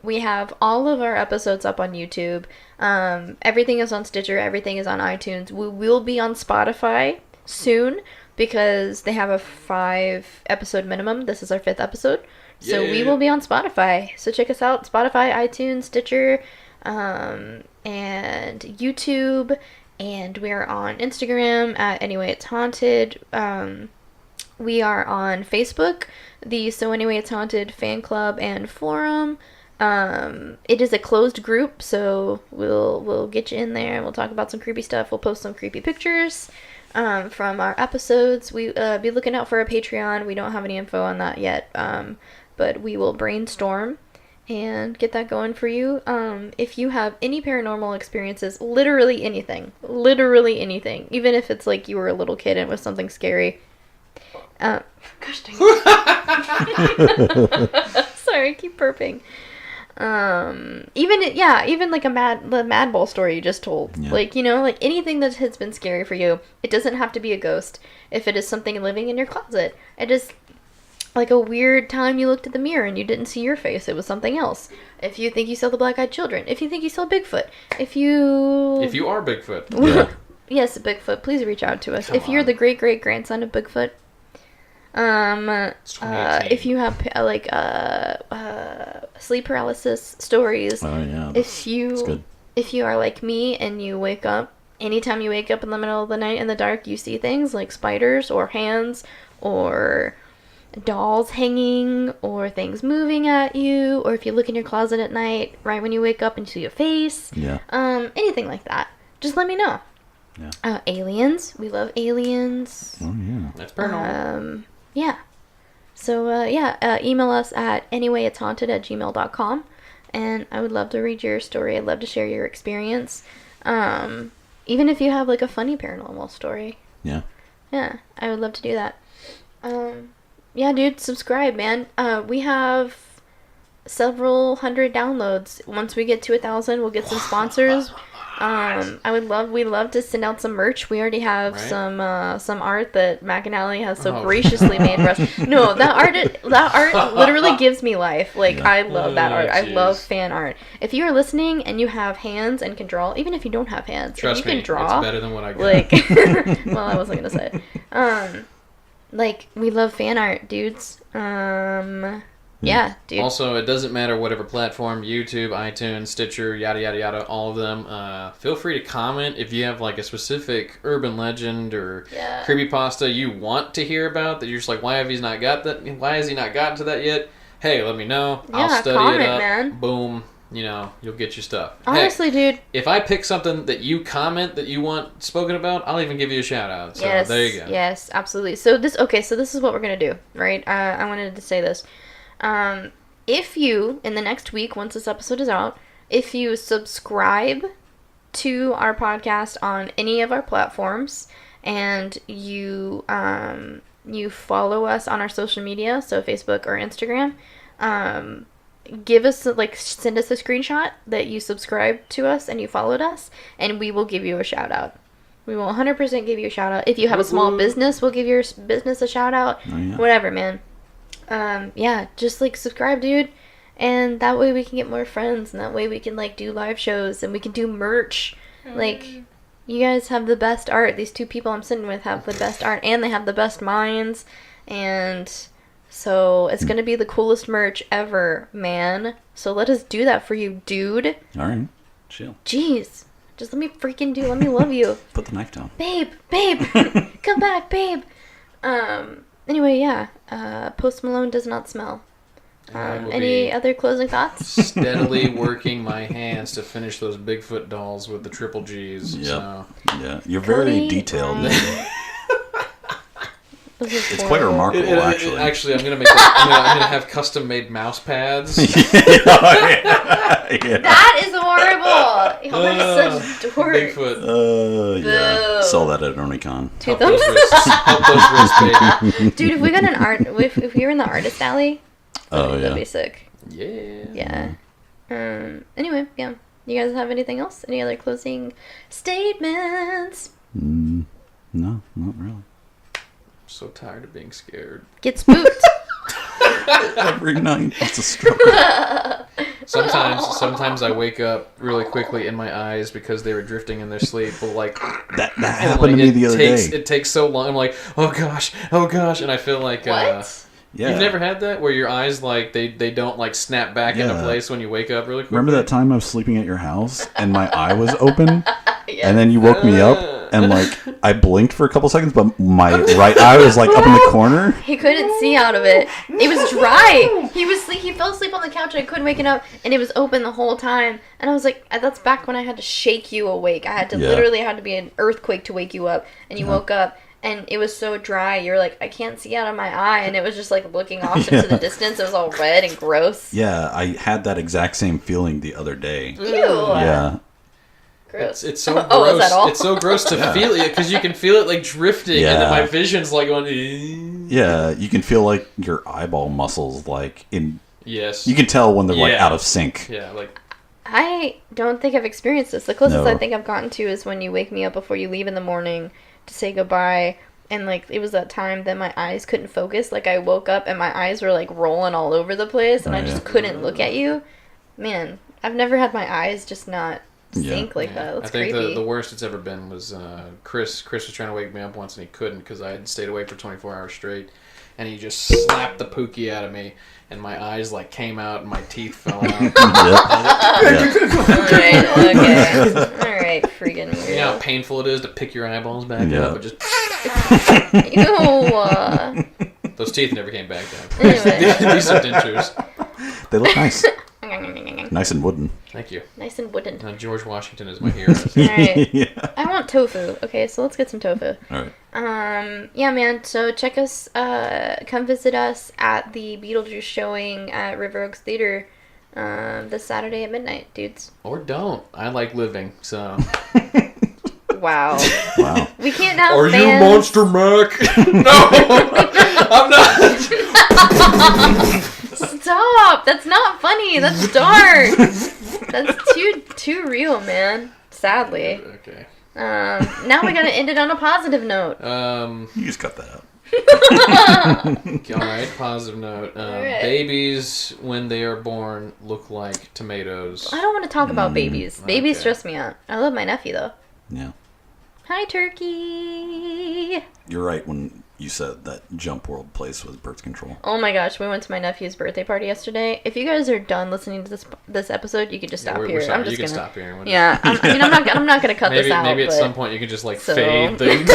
We have all of our episodes up on YouTube. Everything is on Stitcher. Everything is on iTunes. We will be on Spotify soon because they have a 5-episode minimum. This is our 5th episode. So we will be on Spotify. So check us out. Spotify, iTunes, Stitcher, and YouTube. And we are on Instagram at Anyway It's Haunted. We are on Facebook, the So Anyway It's Haunted fan club and forum. It is a closed group, so we'll get you in there and we'll talk about some creepy stuff. We'll post some creepy pictures from our episodes. We be looking out for our Patreon. We don't have any info on that yet, but we will brainstorm and get that going for you. If you have any paranormal experiences, literally anything, even if it's like you were a little kid and it was something scary. Gosh dang it. Sorry, I keep burping. Even like the Mad Bull story you just told. Yeah. Like, like anything that has been scary for you. It doesn't have to be a ghost. If it is something living in your closet, it is like a weird time you looked at the mirror and you didn't see your face, it was something else. If you think you saw the black-eyed children, if you think you saw Bigfoot, if you are Bigfoot, yeah. Yes, Bigfoot, please reach out to us. Come if you're on. the great-great-grandson of Bigfoot, if you have sleep paralysis stories, that's good. if you are like me and you wake up, anytime you wake up in the middle of the night in the dark, you see things like spiders or hands or dolls hanging or things moving at you, or if you look in your closet at night right when you wake up and you see a face, anything like that, just let me know. Aliens, we love aliens. That's paranormal. So email us at anywayitshaunted@gmail.com, and I would love to read your story. I'd love to share your experience, even if you have like a funny paranormal story. I would love to do that. Dude, subscribe, man. We have several hundred downloads. Once we get to 1,000, we'll get some sponsors. We'd love to send out some merch. We already have some art that Mac and Allie has so graciously made for us. No, that art literally gives me life. Like, I love that art. I love fan art. If you are listening and you have hands and can draw, even if you don't have hands, Trust if you me, can draw, it's better than what I got. Like, well, I wasn't gonna say it. Like, we love fan art, dudes. Yeah, dude. Also, it doesn't matter whatever platform, YouTube, iTunes, Stitcher, yada, yada, yada, all of them. Feel free to comment if you have, like, a specific urban legend or creepypasta you want to hear about that you're just like, why has he not gotten to that yet? Hey, let me know. I'll study it up. Man. Boom. You'll get your stuff. Honestly, dude. If I pick something that you comment that you want spoken about, I'll even give you a shout out. So there you go. Yes, absolutely. So this is what we're going to do, right? I wanted to say this. If you, in the next week, once this episode is out, if you subscribe to our podcast on any of our platforms and you follow us on our social media, so Facebook or Instagram, give us, send us a screenshot that you subscribed to us and you followed us, and we will give you a shout out. We will 100% give you a shout out. If you have a small business, we'll give your business a shout out. Whatever, man. Just subscribe, dude, and that way we can get more friends, and that way we can do live shows and we can do merch. You guys have the best art. These two people I'm sitting with have the best art, and they have the best minds, and so it's gonna be the coolest merch ever, man. So let us do that for you, dude. All right, chill. Jeez, just let me love you. Put the knife down, babe. Come back, babe. Anyway, Post Malone does not smell. Any other closing thoughts? Steadily working my hands to finish those Bigfoot dolls with the triple G's. Yep. So. Yeah, you're very detailed. It's quite remarkable, actually. Actually, I'm gonna have custom made mouse pads. That is horrible. You're such dork. Bigfoot. Sell that at Onicon. Help those wrists, baby. Dude, if we got an art, if we were in the artist alley, that'd be sick. Yeah. Anyway, yeah. You guys have anything else? Any other closing statements? No, not really. So tired of being scared. Get spooked. Every night it's a struggle. Sometimes I wake up really quickly in my eyes because they were drifting in their sleep. But that happened to me the other day. It takes so long. I'm like, oh gosh, and I feel like what? You've never had that where your eyes they don't snap back into place when you wake up really quickly. Remember that time I was sleeping at your house and my eye was open, and then you woke me up. and like I blinked for a couple seconds, but my right eye was like up in the corner. He couldn't see out of it. It was dry. He fell asleep on the couch and I couldn't wake him up, and it was open the whole time. And I was like, that's back when I had to shake you awake. I had to literally had to be an earthquake to wake you up, and you woke up. And it was so dry, you're like, I can't see out of my eye. And it was just like looking off into the distance. It was all red and gross. Yeah, I had that exact same feeling the other day. Ew. Yeah. Gross. It's so gross. Is that all? It's so gross to feel it, because you can feel it like drifting, and then my vision's like going. Yeah, you can feel like your eyeball muscles like in. Yes. You can tell when they're like out of sync. Yeah, like. I don't think I've experienced this. The closest I think I've gotten to is when you wake me up before you leave in the morning to say goodbye, and like it was that time that my eyes couldn't focus. Like I woke up and my eyes were like rolling all over the place, and I just couldn't look at you. Man, I've never had my eyes just not sync like that. That's creepy. I think creepy. the worst it's ever been was Chris. Chris was trying to wake me up once and he couldn't because I had stayed away for 24 hours straight, and he just slapped the pookie out of me, and my eyes like came out and my teeth fell out. Alright, okay. Alright, freaking weird. You know how painful it is to pick your eyeballs back up? It just... Ew. Those teeth never came back down. Anyway. These are dentures. They look nice. Nice and wooden. Thank you. Nice and wooden. George Washington is my hero. Alright. Yeah. I want tofu. Okay, so let's get some tofu. Alright. Yeah, man, so check us, come visit us at the Beetlejuice showing at River Oaks Theater this Saturday at midnight, dudes. Or don't. I like living, so... Wow. Wow. We can't have Are fans. you Monster Mac? No! I'm not! Stop! That's not funny. That's dark. That's too real, man. Sadly. Okay. Now we gotta end it on a positive note. You just cut that out. Alright, positive note. Alright. Babies, when they are born, look like tomatoes. I don't want to talk about babies. Babies okay. stress me out. I love my nephew, though. Yeah. Hi, Turkey! You're right when you said that Jump World place was birth control. Oh my gosh, we went to my nephew's birthday party yesterday. If you guys are done listening to this episode, you can just stop here. I'm just you gonna can stop here. Yeah, I'm not gonna cut this out. Maybe at but... some point you could just fade things.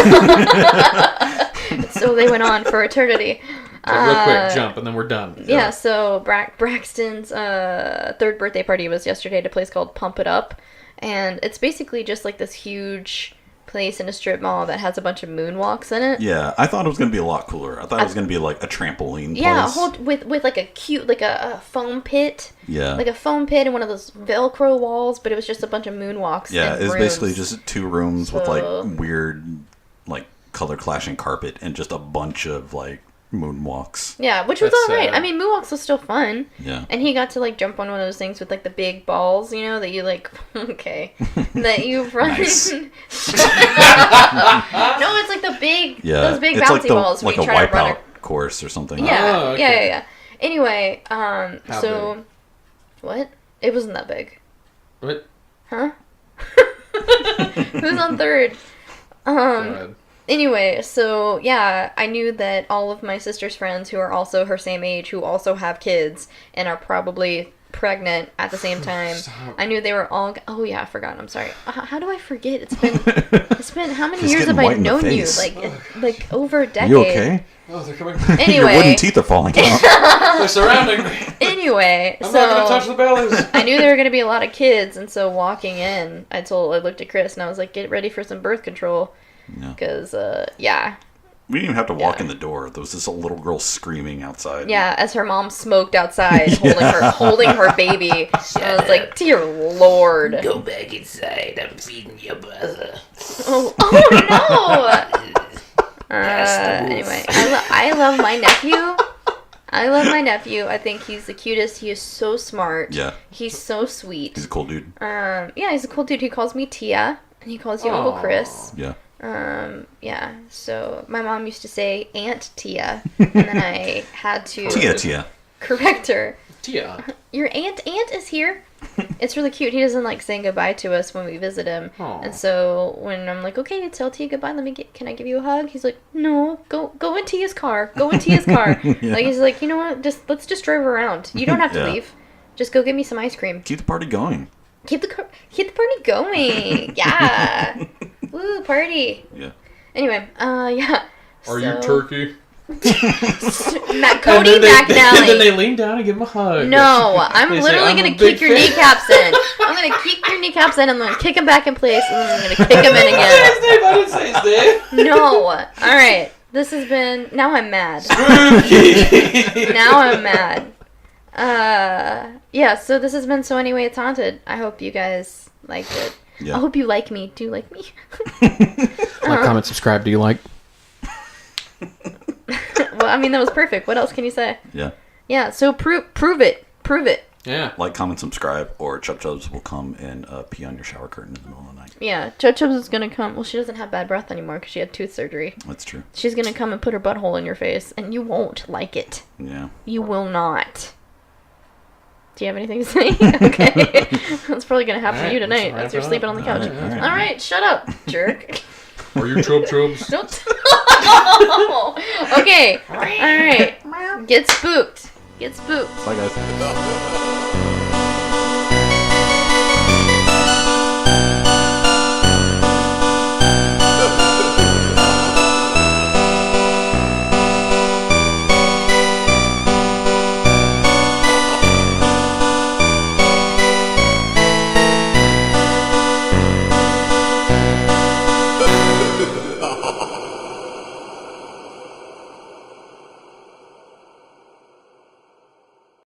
So they went on for eternity. Real quick, jump, and then we're done. Yeah, so Braxton's third birthday party was yesterday at a place called Pump It Up, and it's basically just like this huge place in a strip mall that has a bunch of moonwalks in it. Yeah, I thought it was going to be a lot cooler. I thought it was going to be like a trampoline place. Yeah, with like a cute, like a foam pit. Yeah. Like a foam pit and one of those Velcro walls, but it was just a bunch of moonwalks. Yeah, and it's rooms. basically just 2 rooms with like weird, like color clashing carpet and just a bunch of like moonwalks. Yeah, which was alright. I mean, moonwalks was still fun. Yeah. And he got to like jump on one of those things with like the big balls, you know, that you like, okay, that you run. Nice. No, it's like the big, those big it's bouncy like balls like where you try to run. Course or something. Yeah, Oh, okay. yeah. Anyway, How so, what? It wasn't that big. What? Huh? Who's on third? Go ahead. Anyway, so yeah, I knew that all of my sister's friends who are also her same age, who also have kids and are probably pregnant at the same time. Stop. I knew they were all. Oh yeah, I forgot. I'm sorry. How do I forget? It's been how many He's years getting have I white in the known you? face. Like over a decade. You okay? Oh, they're coming. Your Anyway, wooden teeth are falling out. They're surrounding me. anyway, I'm not gonna touch the bellies. I knew there were gonna be a lot of kids, and so walking in, I looked at Chris and I was like, "Get ready for some birth control." Yeah. Because, yeah. We didn't even have to walk in the door. There was this little girl screaming outside. Yeah, as her mom smoked outside, holding her baby. I was like, dear Lord. Go back inside. I'm feeding your brother. Oh no! Anyway, I love my nephew. I love my nephew. I think he's the cutest. He is so smart. Yeah. He's so sweet. He's a cool dude. Yeah, he's a cool dude. He calls me Tia, and he calls you Uncle Chris. Yeah. Yeah, so my mom used to say Aunt Tia, and then I had to Tia. correct her. Tia. Your aunt is here. It's really cute. He doesn't like saying goodbye to us when we visit him. Aw. And so when I'm like, okay, tell Tia goodbye, can I give you a hug? He's like, no, go in Tia's car. Go in Tia's car. Yeah. Like, he's like, you know what, let's just drive around. You don't have to Yeah. leave. Just go get me some ice cream. Keep the party going. Keep the party going. Yeah. Woo, party. Yeah. Anyway, yeah. Are you turkey? Cody And then McNally. they lean down and give him a hug. No, I'm They say, literally "I'm a going to big kick your fan." kneecaps in. I'm going to kick your kneecaps in, and I'm going to kick him back in place, and then I'm going to kick him in again. I didn't say his name. No. All right. This has been... Now I'm mad. Spooky. Now I'm mad. Yeah, so this has been So Anyway It's Haunted. I hope you guys liked it. Yeah. I hope you like me. Do you like me? Like, comment, subscribe. Do you like? Well, I mean, that was perfect. What else can you say? Yeah. Yeah, so prove it. Prove it. Yeah. Like, comment, subscribe, or Chubb Chubbs will come and pee on your shower curtain in the middle of the night. Yeah, Chubbs is going to come. Well, she doesn't have bad breath anymore because she had tooth surgery. That's true. She's going to come and put her butthole in your face, and you won't like it. Yeah. You will not. Do you have anything to say? Okay. That's probably going to happen to you tonight as you're sleeping on the couch. All right. All right, shut up, jerk. Are you Chubs? Don't. Okay. All right. Get spooked. Get spooked. Bye, guys.